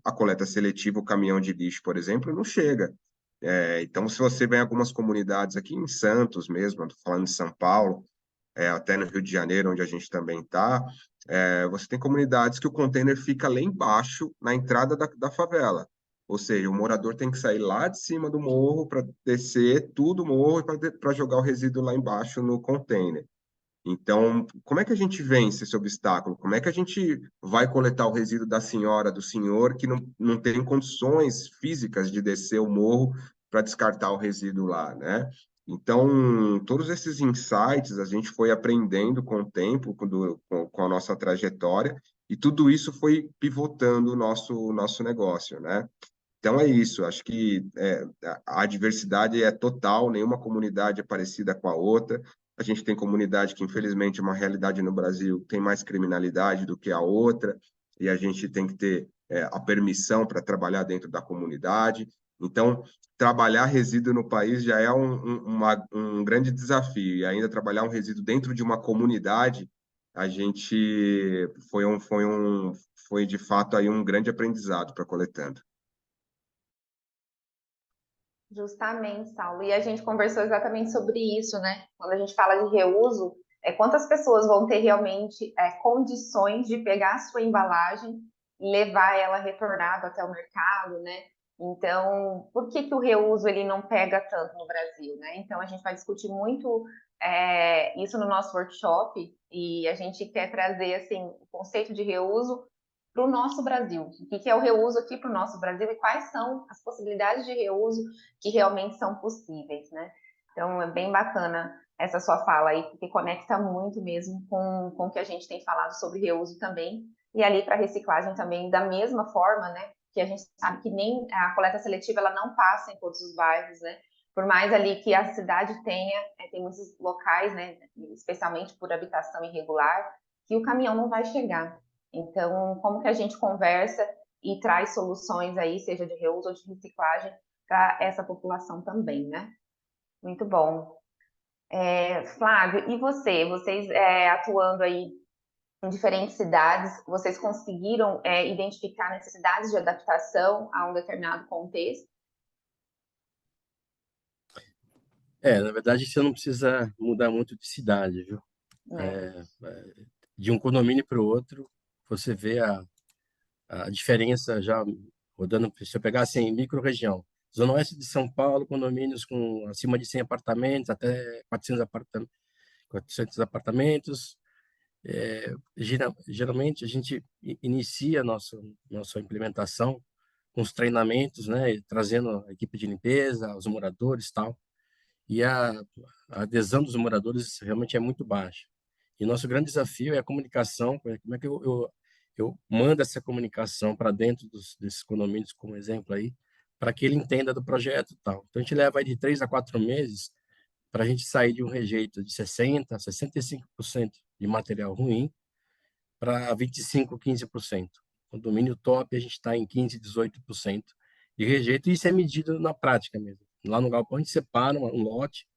A coleta seletiva, o caminhão de lixo, por exemplo, não chega. Então, se você vem em algumas comunidades aqui em Santos mesmo, estou falando de São Paulo, até no Rio de Janeiro, onde a gente também está, você tem comunidades que o container fica lá embaixo, na entrada da favela. Ou seja, o morador tem que sair lá de cima do morro para descer tudo o morro para jogar o resíduo lá embaixo no container. Então, como é que a gente vence esse obstáculo? Como é que a gente vai coletar o resíduo da senhora, do senhor, que não tem condições físicas de descer o morro para descartar o resíduo lá, né? Então, todos esses insights a gente foi aprendendo com o tempo, com a nossa trajetória, e tudo isso foi pivotando o nosso negócio, né? Então é isso, acho que a diversidade é total, nenhuma comunidade é parecida com a outra. A gente tem comunidade que, infelizmente, é uma realidade no Brasil, tem mais criminalidade do que a outra, e a gente tem que ter a permissão para trabalhar dentro da comunidade. Então, trabalhar resíduo no país já é um grande desafio, e ainda trabalhar um resíduo dentro de uma comunidade, a gente foi de fato aí um grande aprendizado para coletando. Justamente, Saulo. E a gente conversou exatamente sobre isso, né? Quando a gente fala de reuso, quantas pessoas vão ter realmente condições de pegar a sua embalagem e levar ela retornada até o mercado, né? Então, por que o reuso ele não pega tanto no Brasil, né? Então, a gente vai discutir muito isso no nosso workshop e a gente quer trazer, assim, o conceito de reuso para o nosso Brasil. O que é o reuso aqui para o nosso Brasil e quais são as possibilidades de reuso que realmente são possíveis, né? Então, é bem bacana essa sua fala aí, porque conecta muito mesmo com o que a gente tem falado sobre reuso também, e ali para reciclagem também, da mesma forma, né? Que a gente sabe que nem a coleta seletiva, ela não passa em todos os bairros, né? Por mais ali que a cidade tenha, tem muitos locais, né? Especialmente por habitação irregular, que o caminhão não vai chegar. Então, como que a gente conversa e traz soluções aí, seja de reuso ou de reciclagem, para essa população também, né? Muito bom. Flávio, e você? Vocês atuando aí em diferentes cidades, vocês conseguiram identificar necessidades de adaptação a um determinado contexto? Na verdade, você não precisa mudar muito de cidade, viu? Né? De um condomínio para o outro, você vê a diferença já rodando. Se eu pegar assim, micro-região, Zona Oeste de São Paulo, condomínios com acima de 100 apartamentos, até 400 apartamentos. Geralmente, a gente inicia a nossa implementação com os treinamentos, né? Trazendo a equipe de limpeza, os moradores e tal. E a adesão dos moradores realmente é muito baixa. E nosso grande desafio é a comunicação, como é que eu mando essa comunicação para dentro desses condomínios, como exemplo aí, para que ele entenda do projeto e tal. Então, a gente leva aí de 3 a 4 meses para a gente sair de um rejeito de 65% de material ruim para 25, 15%. Condomínio top, a gente está em 15, 18% de rejeito, e isso é medido na prática mesmo. Lá no galpão, a gente separa um lote,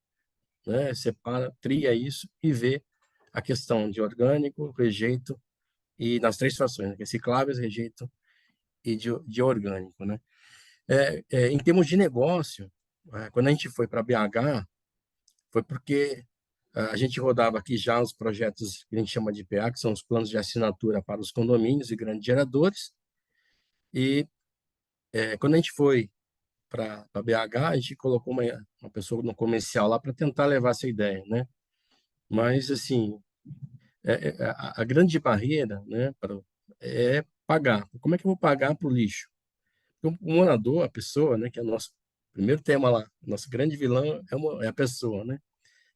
né? Separa, tria isso e vê a questão de orgânico, rejeito, e nas 3 frações, né? Recicláveis, rejeito e de orgânico, né? Em termos de negócio, quando a gente foi para BH, foi porque a gente rodava aqui já os projetos que a gente chama de PA, que são os planos de assinatura para os condomínios e grandes geradores, e quando a gente foi para BH, a gente colocou uma pessoa no comercial lá para tentar levar essa ideia, né? Mas, assim, a grande barreira, né, é pagar. Como é que eu vou pagar para o lixo? Porque o morador, a pessoa, né, que é o nosso primeiro tema lá, nosso grande vilão é a pessoa, né?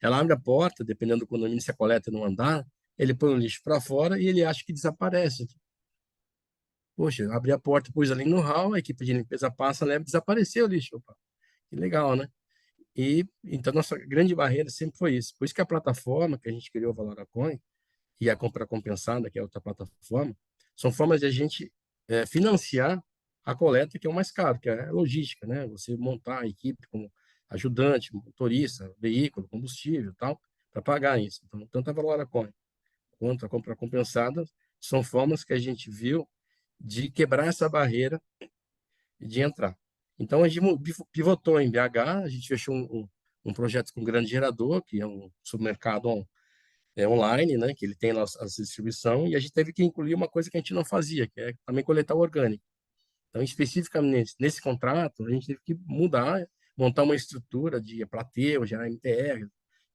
Ela abre a porta, dependendo do condomínio, se a coleta não andar, ele põe o lixo para fora e ele acha que desaparece. Poxa, abri a porta, pus ali no hall, a equipe de limpeza passa, leva, desapareceu o lixo. Opa, que legal, né? E então nossa grande barreira sempre foi isso. Por isso que a plataforma que a gente criou, o Valoracon, e a compra compensada, que é outra plataforma, são formas de a gente financiar a coleta, que é o mais caro, que é a logística, né? Você montar a equipe como ajudante, motorista, veículo, combustível, e tal, para pagar isso. Então, tanto a Valoracon quanto a compra compensada são formas que a gente viu de quebrar essa barreira de entrar. Então, a gente pivotou em BH, a gente fechou um projeto com um grande gerador, que é um supermercado online, né, que ele tem lá a distribuição, e a gente teve que incluir uma coisa que a gente não fazia, que é também coletar o orgânico. Então, especificamente nesse contrato, a gente teve que mudar, montar uma estrutura de plateu, gerar MTR,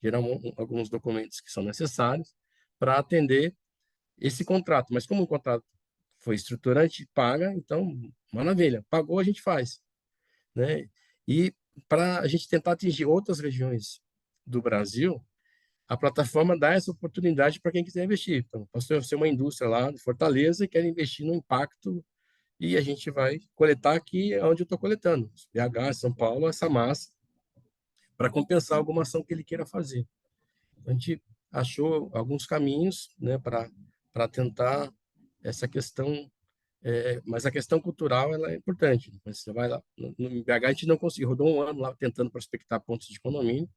gerar alguns documentos que são necessários para atender esse contrato. Mas como o contrato foi estruturante, paga, então, maravilha. Pagou, a gente faz, né? E para a gente tentar atingir outras regiões do Brasil, a plataforma dá essa oportunidade para quem quiser investir. Então, posso ser uma indústria lá de Fortaleza e quer investir no impacto, e a gente vai coletar aqui onde eu estou coletando, BH, São Paulo, essa massa, para compensar alguma ação que ele queira fazer. A gente achou alguns caminhos, né, para tentar essa questão, mas a questão cultural ela é importante. Você vai lá, no BH a gente não conseguiu, rodou um ano lá tentando prospectar pontos de condomínio,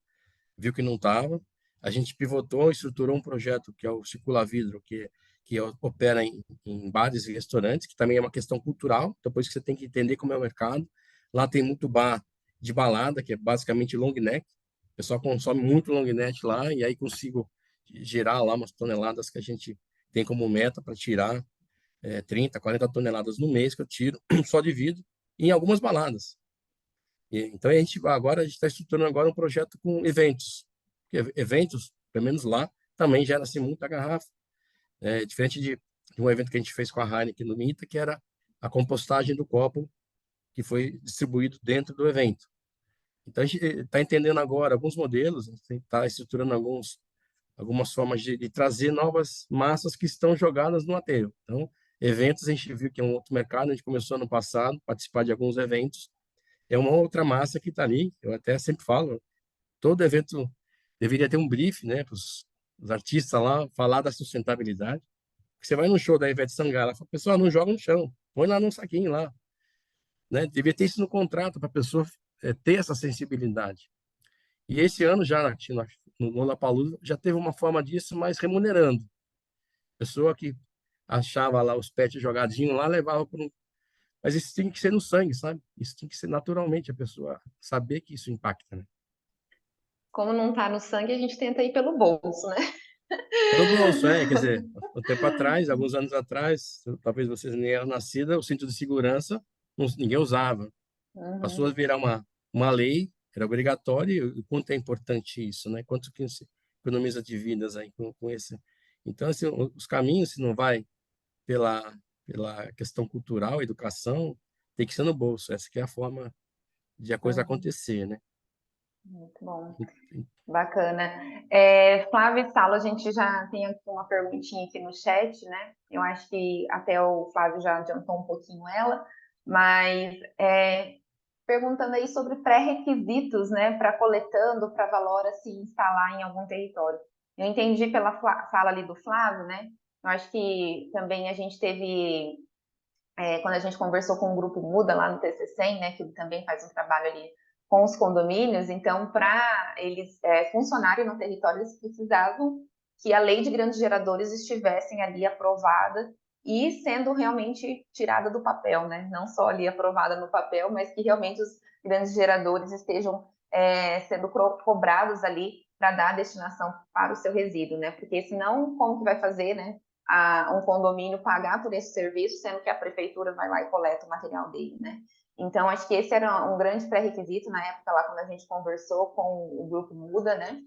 viu que não estava. A gente pivotou, estruturou um projeto que é o Circula Vidro, que opera em bares e restaurantes, que também é uma questão cultural, depois que você tem que entender como é o mercado. Lá tem muito bar de balada, que é basicamente long neck. O pessoal consome muito long neck lá, e aí consigo gerar lá umas toneladas que a gente tem como meta para tirar 30, 40 toneladas no mês que eu tiro só de vidro em algumas baladas. Então a gente está estruturando agora um projeto com eventos. Porque eventos, pelo menos lá, também gera-se muita garrafa. Diferente de um evento que a gente fez com a Heineken no MITA, que era a compostagem do copo que foi distribuído dentro do evento. Então a gente está entendendo agora alguns modelos, a gente está estruturando algumas formas de trazer novas massas que estão jogadas no aterro. Então, eventos a gente viu que é um outro mercado, a gente começou ano passado a participar de alguns eventos, é uma outra massa que está ali. Eu até sempre falo, todo evento deveria ter um brief, né, para os artistas lá, falar da sustentabilidade. Você vai no show da Ivete Sangalo, ela fala, pessoal, não joga no chão, põe lá num saquinho lá, né? Devia ter isso no contrato para a pessoa ter essa sensibilidade. E esse ano já no Lollapalooza já teve uma forma disso, mas remunerando. Pessoa que achava lá os pets jogadinhos lá, levava para um... Mas isso tem que ser no sangue, sabe? Isso tem que ser naturalmente, a pessoa saber que isso impacta, né? Como não está no sangue, a gente tenta ir pelo bolso, né? Pelo bolso, quer dizer, um tempo atrás, alguns anos atrás, talvez vocês nem eram nascidos, o cinto de segurança ninguém usava. Passou a Uhum. virar uma lei, era obrigatório, e o quanto é importante isso, né? Quanto que se economiza de vidas aí com esse. Então, assim, os caminhos, se não vai pela questão cultural, educação, tem que ser no bolso. Essa que é a forma de a coisa Uhum. acontecer, né? Muito bom. Bacana. Flávia e Saulo, a gente já tem aqui uma perguntinha aqui no chat, né? Eu acho que até o Flávio já adiantou um pouquinho ela, mas perguntando aí sobre pré-requisitos, né, para coletando, para Valora se instalar em algum território. Eu entendi pela fala ali do Flávio, né? Eu acho que também a gente teve, quando a gente conversou com o Grupo Muda lá no TC100, né, que ele também faz um trabalho ali com os condomínios, então, para eles funcionarem no território, eles precisavam que a lei de grandes geradores estivessem ali aprovada e sendo realmente tirada do papel, né? Não só ali aprovada no papel, mas que realmente os grandes geradores estejam sendo cobrados ali para dar a destinação para o seu resíduo, né? Porque senão, como que vai fazer, né? Um condomínio pagar por esse serviço, sendo que a prefeitura vai lá e coleta o material dele, né? Então, acho que esse era um grande pré-requisito na época lá quando a gente conversou com o Grupo Muda, né?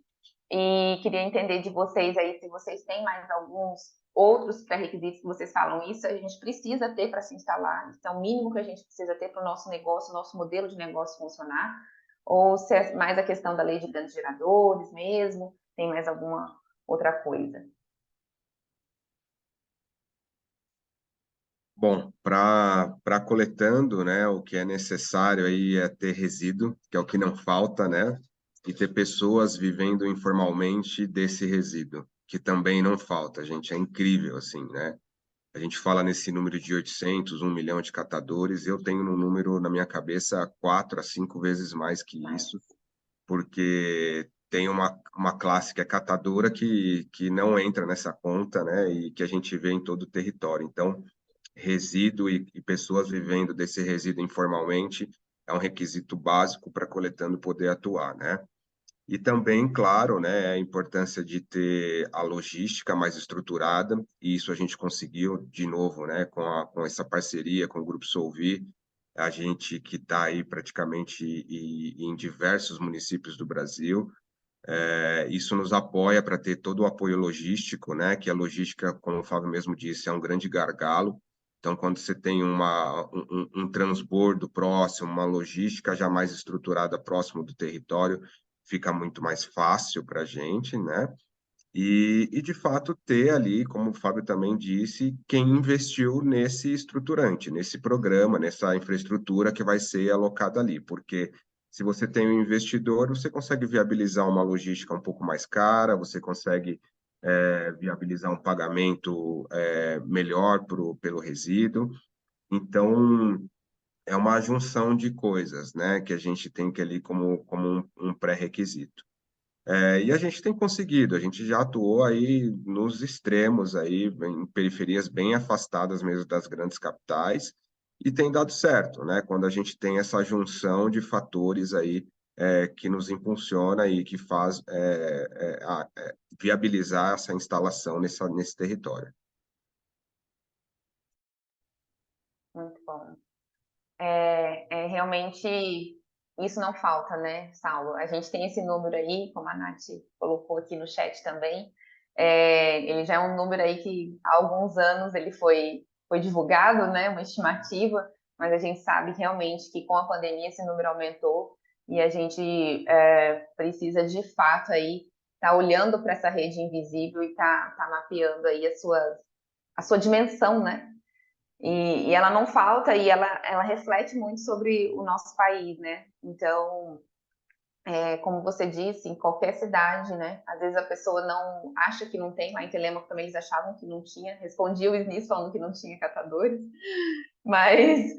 E queria entender de vocês aí se vocês têm mais alguns outros pré-requisitos que vocês falam isso, a gente precisa ter para se instalar, isso é o mínimo que a gente precisa ter para o nosso negócio, nosso modelo de negócio funcionar, ou se é mais a questão da lei de grandes geradores mesmo, tem mais alguma outra coisa? Bom, para coletando, né, o que é necessário aí é ter resíduo, que é o que não falta, né, e ter pessoas vivendo informalmente desse resíduo, que também não falta, gente, é incrível, assim, né? A gente fala nesse número de 800, 1 milhão de catadores, eu tenho um número na minha cabeça 4 a 5 vezes mais que isso, porque tem uma classe que é catadora que não entra nessa conta, né, e que a gente vê em todo o território. Então, resíduo e pessoas vivendo desse resíduo informalmente é um requisito básico para coletando poder atuar, né? E também, claro, né, a importância de ter a logística mais estruturada, e isso a gente conseguiu, de novo, né, com essa parceria com o Grupo Solvi, a gente que está aí praticamente em diversos municípios do Brasil, isso nos apoia para ter todo o apoio logístico, né? Que a logística, como o Fábio mesmo disse, é um grande gargalo. Então, quando você tem um transbordo próximo, uma logística já mais estruturada próximo do território, fica muito mais fácil para a gente, né? De fato, ter ali, como o Fábio também disse, quem investiu nesse estruturante, nesse programa, nessa infraestrutura que vai ser alocada ali, porque se você tem um investidor, você consegue viabilizar uma logística um pouco mais cara, você consegue viabilizar um pagamento melhor pelo resíduo. Então, é uma junção de coisas, né, que a gente tem que ali como um pré-requisito. E a gente tem conseguido, a gente já atuou aí nos extremos, aí, em periferias bem afastadas mesmo das grandes capitais, e tem dado certo, né? Quando a gente tem essa junção de fatores aí que nos impulsiona e que faz viabilizar essa instalação nesse território. Muito bom. Realmente isso não falta, né, Saulo? A gente tem esse número aí, como a Nath colocou aqui no chat também. Ele já é um número aí que há alguns anos ele foi divulgado, né, uma estimativa, mas a gente sabe realmente que com a pandemia esse número aumentou e a gente precisa de fato aí estar olhando para essa rede invisível e tá mapeando aí a sua dimensão, né? E ela não falta e ela reflete muito sobre o nosso país, né? Então, como você disse, em qualquer cidade, né? Às vezes a pessoa não acha que não tem, lá em Telêmaco também eles achavam que não tinha, respondia o SNIS falando que não tinha catadores, mas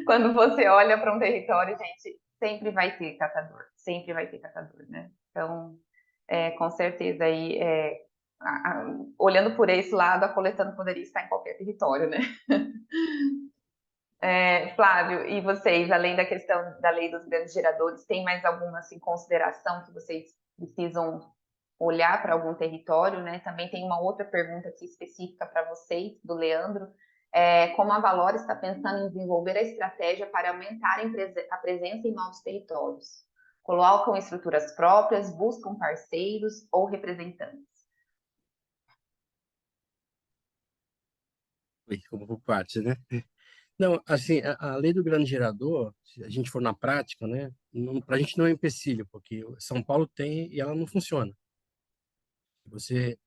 quando você olha para um território, gente, sempre vai ter catador, né? Então, com certeza, aí, olhando por esse lado, a Coletando poderia estar em qualquer território, né? Flávio, e vocês, além da questão da lei dos grandes geradores, tem mais alguma assim, consideração que vocês precisam olhar para algum território, né? Também tem uma outra pergunta aqui específica para vocês, do Leandro. Como a Valor está pensando em desenvolver a estratégia para aumentar a presença em novos territórios? Colocam estruturas próprias, buscam parceiros ou representantes? Como por partes, né? Não, assim, a lei do grande gerador, se a gente for na prática, né, para a gente não é um empecilho, porque São Paulo tem e ela não funciona. Você,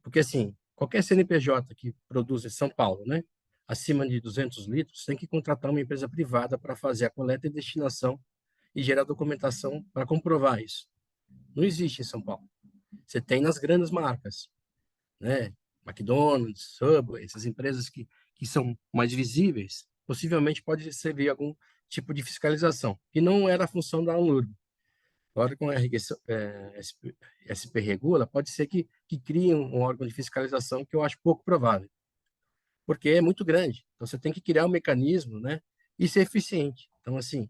porque assim, qualquer CNPJ que produz em São Paulo, né, acima de 200 litros, tem que contratar uma empresa privada para fazer a coleta e destinação e gerar documentação para comprovar isso. Não existe em São Paulo. Você tem nas grandes marcas, né? McDonald's, Subway, essas empresas que são mais visíveis, possivelmente pode servir algum tipo de fiscalização, que não era a função da ANLURB. Agora, com a SP Regula, pode ser que crie um órgão de fiscalização que eu acho pouco provável, porque é muito grande. Então, você tem que criar um mecanismo, né, e ser eficiente. Então, assim,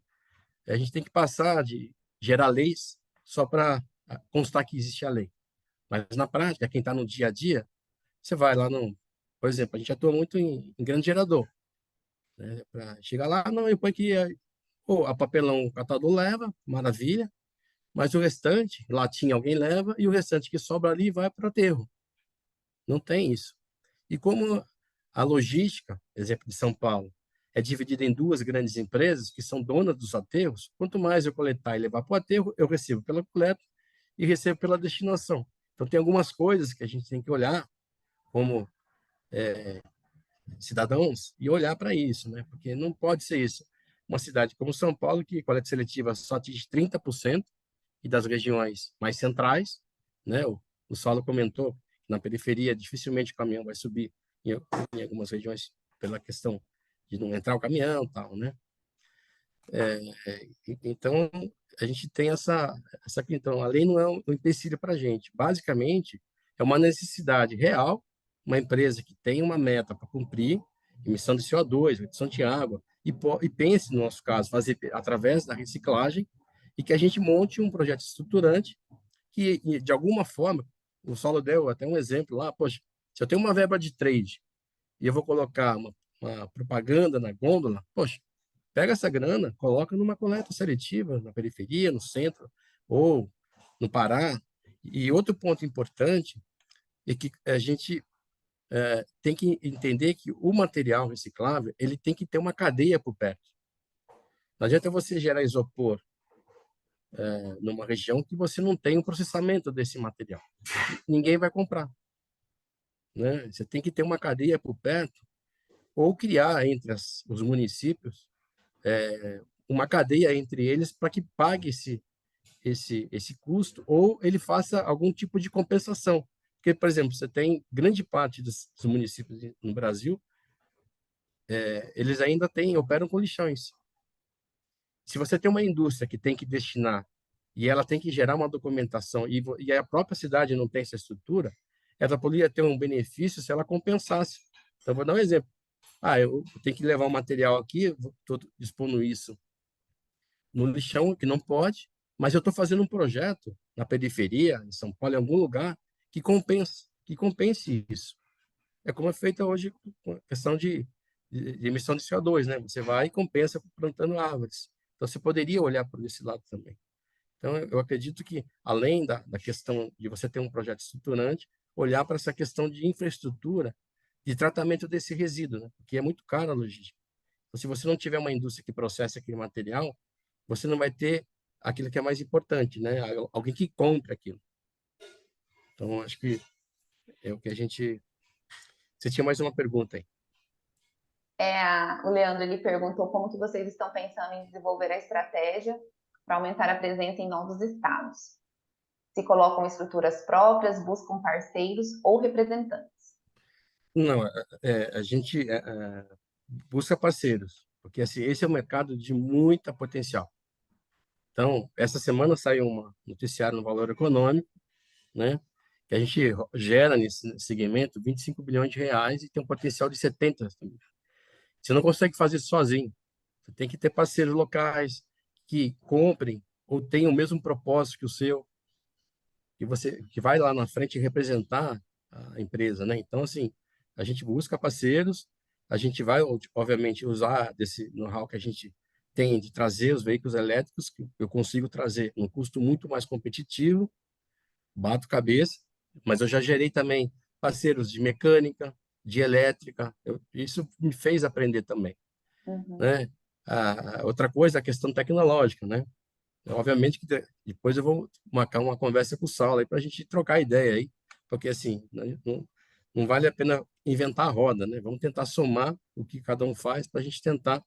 a gente tem que passar de gerar leis só para constar que existe a lei. Mas, na prática, quem está no dia a dia, você vai lá no... Por exemplo, a gente atua muito em grande gerador. Né? Para chegar lá, não, eu ponho que a papelão o catador leva, maravilha, mas o restante, latinha alguém leva, e o restante que sobra ali vai para o aterro. Não tem isso. E como a logística, exemplo de São Paulo, é dividida em duas grandes empresas que são donas dos aterros, quanto mais eu coletar e levar para o aterro, eu recebo pela coleta e recebo pela destinação. Então, tem algumas coisas que a gente tem que olhar como cidadãos e olhar para isso, né? Porque não pode ser isso. Uma cidade como São Paulo, que coleta seletiva só atinge 30%, e das regiões mais centrais, né? O Saulo comentou que na periferia dificilmente o caminhão vai subir em algumas regiões pela questão de não entrar o caminhão, tal, né? Então a gente tem essa questão. A lei não é um empecilho para a gente. Basicamente é uma necessidade real, uma empresa que tem uma meta para cumprir, emissão de CO2, redução de água, e pense, no nosso caso, fazer através da reciclagem, e que a gente monte um projeto estruturante que, de alguma forma, o Saulo deu até um exemplo lá, poxa, se eu tenho uma verba de trade e eu vou colocar uma propaganda na gôndola, poxa, pega essa grana, coloca numa coleta seletiva na periferia, no centro ou no Pará. E outro ponto importante é que a gente tem que entender que o material reciclável ele tem que ter uma cadeia por perto. Não adianta você gerar isopor numa região que você não tem o processamento desse material. Ninguém vai comprar, né? Você tem que ter uma cadeia por perto ou criar entre os municípios uma cadeia entre eles para que pague esse custo ou ele faça algum tipo de compensação. Porque, por exemplo, você tem grande parte dos municípios no Brasil, eles ainda operam com lixões. Se você tem uma indústria que tem que destinar e ela tem que gerar uma documentação e a própria cidade não tem essa estrutura, ela poderia ter um benefício se ela compensasse. Então, vou dar um exemplo. Eu tenho que levar o material aqui, estou dispondo isso no lixão, que não pode, mas eu estou fazendo um projeto na periferia, em São Paulo, em algum lugar, que compense isso. É como é feita hoje com a questão de emissão de CO2, né? Você vai e compensa plantando árvores. Então, você poderia olhar por esse lado também. Então, eu acredito que, além da questão de você ter um projeto estruturante, olhar para essa questão de infraestrutura de tratamento desse resíduo, né? Porque é muito caro a logística. Então, se você não tiver uma indústria que processe aquele material, você não vai ter aquilo que é mais importante, né? Alguém que compre aquilo. Então, acho que é o que a gente... Você tinha mais uma pergunta aí. O Leandro ele perguntou como que vocês estão pensando em desenvolver a estratégia para aumentar a presença em novos estados? Se colocam estruturas próprias, buscam parceiros ou representantes? Não, a gente busca parceiros, porque assim, esse é um mercado de muita potencial. Então, essa semana saiu um noticiário no Valor Econômico, né, que a gente gera nesse segmento 25 bilhões de reais e tem um potencial de 70. Você não consegue fazer isso sozinho. Você tem que ter parceiros locais que comprem ou tenham o mesmo propósito que o seu, que vai lá na frente representar a empresa, né? Então, assim, a gente busca parceiros, a gente vai, obviamente, usar desse know-how que a gente tem de trazer os veículos elétricos, que eu consigo trazer um custo muito mais competitivo, bato cabeça, mas eu já gerei também parceiros de mecânica, de elétrica, isso me fez aprender também, Uhum. né? Outra coisa, a questão tecnológica, né? Obviamente que depois eu vou marcar uma conversa com o Saulo aí para a gente trocar ideia aí, porque assim, né, não vale a pena inventar a roda, né? Vamos tentar somar o que cada um faz para a gente tentar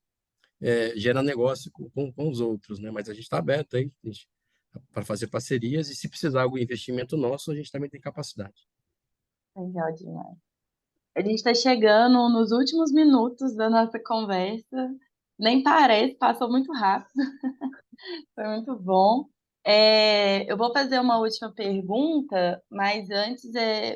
gerar negócio com os outros, né? Mas a gente está aberto aí para fazer parcerias e se precisar de algum investimento nosso, a gente também tem capacidade. Legal demais. A gente está chegando nos últimos minutos da nossa conversa. Nem parece, passou muito rápido. Foi muito bom. Eu vou fazer uma última pergunta, mas antes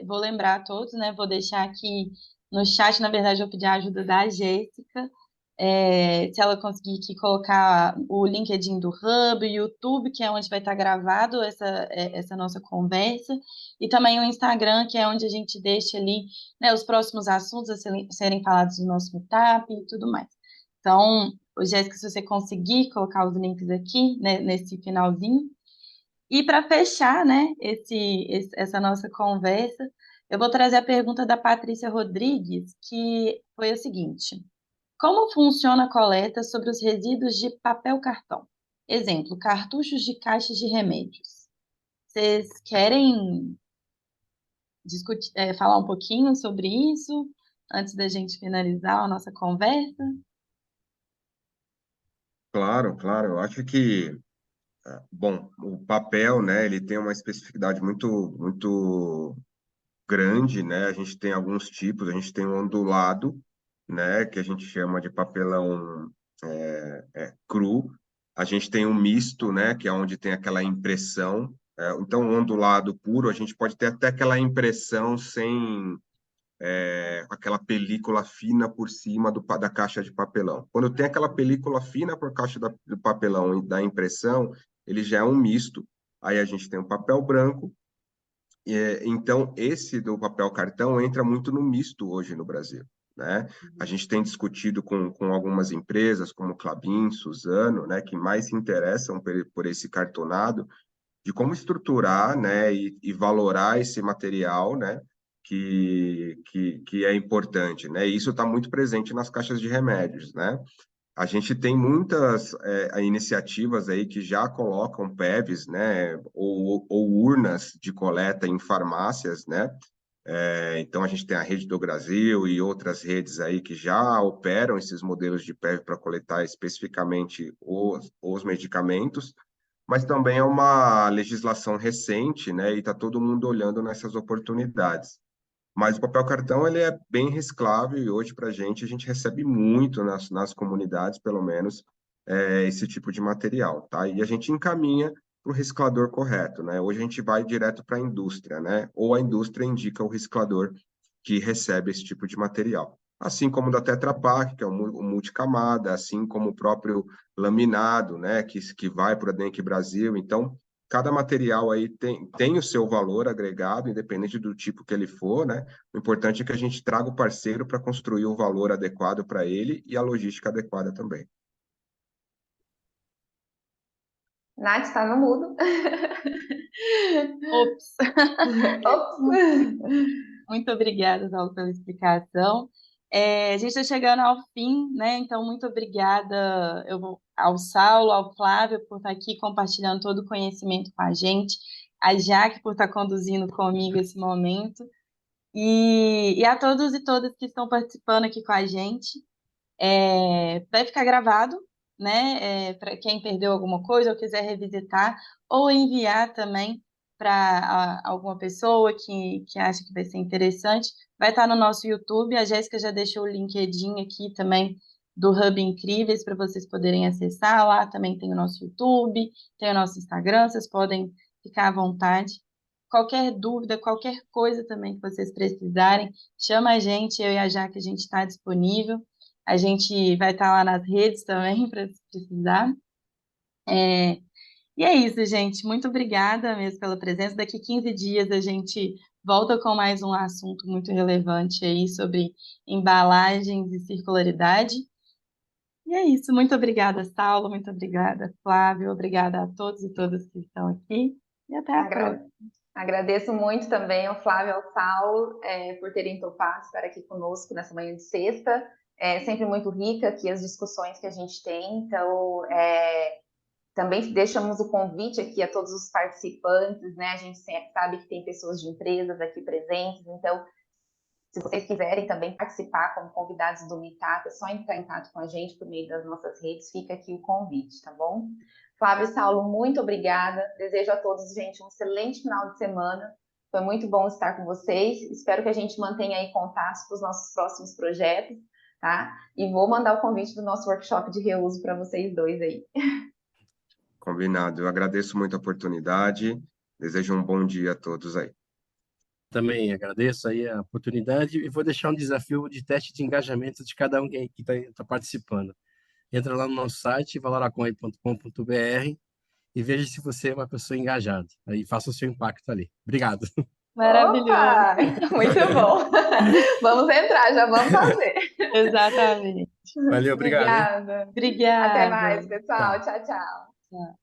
vou lembrar a todos, né? Vou deixar aqui no chat, na verdade, eu vou pedir a ajuda da Jéssica, se ela conseguir aqui colocar o LinkedIn do Hub, o YouTube, que é onde vai estar gravado essa nossa conversa, e também o Instagram, que é onde a gente deixa ali, né, os próximos assuntos a serem falados no nosso meetup e tudo mais. Então, Jéssica, se você conseguir colocar os links aqui, né, nesse finalzinho. E para fechar, né, essa nossa conversa, eu vou trazer a pergunta da Patrícia Rodrigues, que foi o seguinte: como funciona a coleta sobre os resíduos de papel cartão? Exemplo, cartuchos de caixas de remédios. Vocês querem discutir, falar um pouquinho sobre isso antes da gente finalizar a nossa conversa? Claro, claro. Eu acho que, bom, o papel, né, ele tem uma especificidade muito grande, né? A gente tem alguns tipos, a gente tem o ondulado, né, que a gente chama de papelão cru. A gente tem o misto, né, que é onde tem aquela impressão. Então, o ondulado puro, a gente pode ter até aquela impressão sem aquela película fina por cima da caixa de papelão. Quando tem aquela película fina por caixa do papelão e da impressão, ele já é um misto. Aí a gente tem o papel branco. Então, esse do papel cartão entra muito no misto hoje no Brasil, né? A gente tem discutido com algumas empresas, como Klabin, Suzano, né, que mais se interessam por esse cartonado, de como estruturar, né, e valorar esse material, né, que é importante, né? E isso está muito presente nas caixas de remédios, né? A gente tem muitas iniciativas aí que já colocam PEVs, né, ou urnas de coleta em farmácias, né? Então a gente tem a Rede do Brasil e outras redes aí que já operam esses modelos de PEV para coletar especificamente os medicamentos, mas também é uma legislação recente, né? E está todo mundo olhando nessas oportunidades. Mas o papel cartão ele é bem reciclável e hoje para a gente recebe muito nas comunidades, pelo menos, esse tipo de material, tá? E a gente encaminha para o reciclador correto, né? Hoje a gente vai direto para a indústria, né? Ou a indústria indica o reciclador que recebe esse tipo de material. Assim como o da Tetra Pak, que é o multicamada, assim como o próprio laminado, né? Que vai para o Denk Brasil. Então, cada material aí tem o seu valor agregado, independente do tipo que ele for, né? O importante é que a gente traga o parceiro para construir o valor adequado para ele e a logística adequada também. Nath, está no mudo. Ops! Ops. Muito obrigada, Saulo, pela explicação. A gente está chegando ao fim, né? Então, muito obrigada ao Saulo, ao Flávio, por estar aqui compartilhando todo o conhecimento com a gente, a Jaque por estar conduzindo comigo esse momento, e a todos e todas que estão participando aqui com a gente. Vai ficar gravado, né? Para quem perdeu alguma coisa ou quiser revisitar, ou enviar também para alguma pessoa que acha que vai ser interessante. Vai estar no nosso YouTube. A Jéssica já deixou o LinkedIn aqui também do Hub Incríveis para vocês poderem acessar. Lá também tem o nosso YouTube, tem o nosso Instagram, vocês podem ficar à vontade. Qualquer dúvida, qualquer coisa também que vocês precisarem, chama a gente, eu e a Jaque, a gente está disponível. A gente vai estar lá nas redes também para se precisar. E é isso, gente. Muito obrigada mesmo pela presença. Daqui 15 dias a gente volta com mais um assunto muito relevante aí sobre embalagens e circularidade. E é isso. Muito obrigada, Saulo. Muito obrigada, Flávio. Obrigada a todos e todas que estão aqui. E até a próxima. Agradeço muito também ao Flávio e ao Saulo por terem topado estar aqui conosco nessa manhã de sexta. É sempre muito rica aqui as discussões que a gente tem, então também deixamos o convite aqui a todos os participantes, né? A gente sempre sabe que tem pessoas de empresas aqui presentes, então se vocês quiserem também participar como convidados do Meetup, é só entrar em contato com a gente por meio das nossas redes, fica aqui o convite, tá bom? Flávio e Saulo, muito obrigada. Desejo a todos, gente, um excelente final de semana. Foi muito bom estar com vocês. Espero que a gente mantenha aí contatos para os nossos próximos projetos, tá? E vou mandar o convite do nosso workshop de reuso para vocês dois aí. Combinado. Eu agradeço muito a oportunidade. Desejo um bom dia a todos aí. Também agradeço aí a oportunidade e vou deixar um desafio de teste de engajamento de cada um que está participando. Entra lá no nosso site, valoracom.com.br e veja se você é uma pessoa engajada. Aí faça o seu impacto ali. Obrigado. Maravilhoso. Opa! Muito bom. Vamos entrar, já vamos fazer. Exatamente. Valeu, obrigado. Hein? Obrigada. Obrigada. Até mais, pessoal. Tchau. Tchau, tchau. Tchau.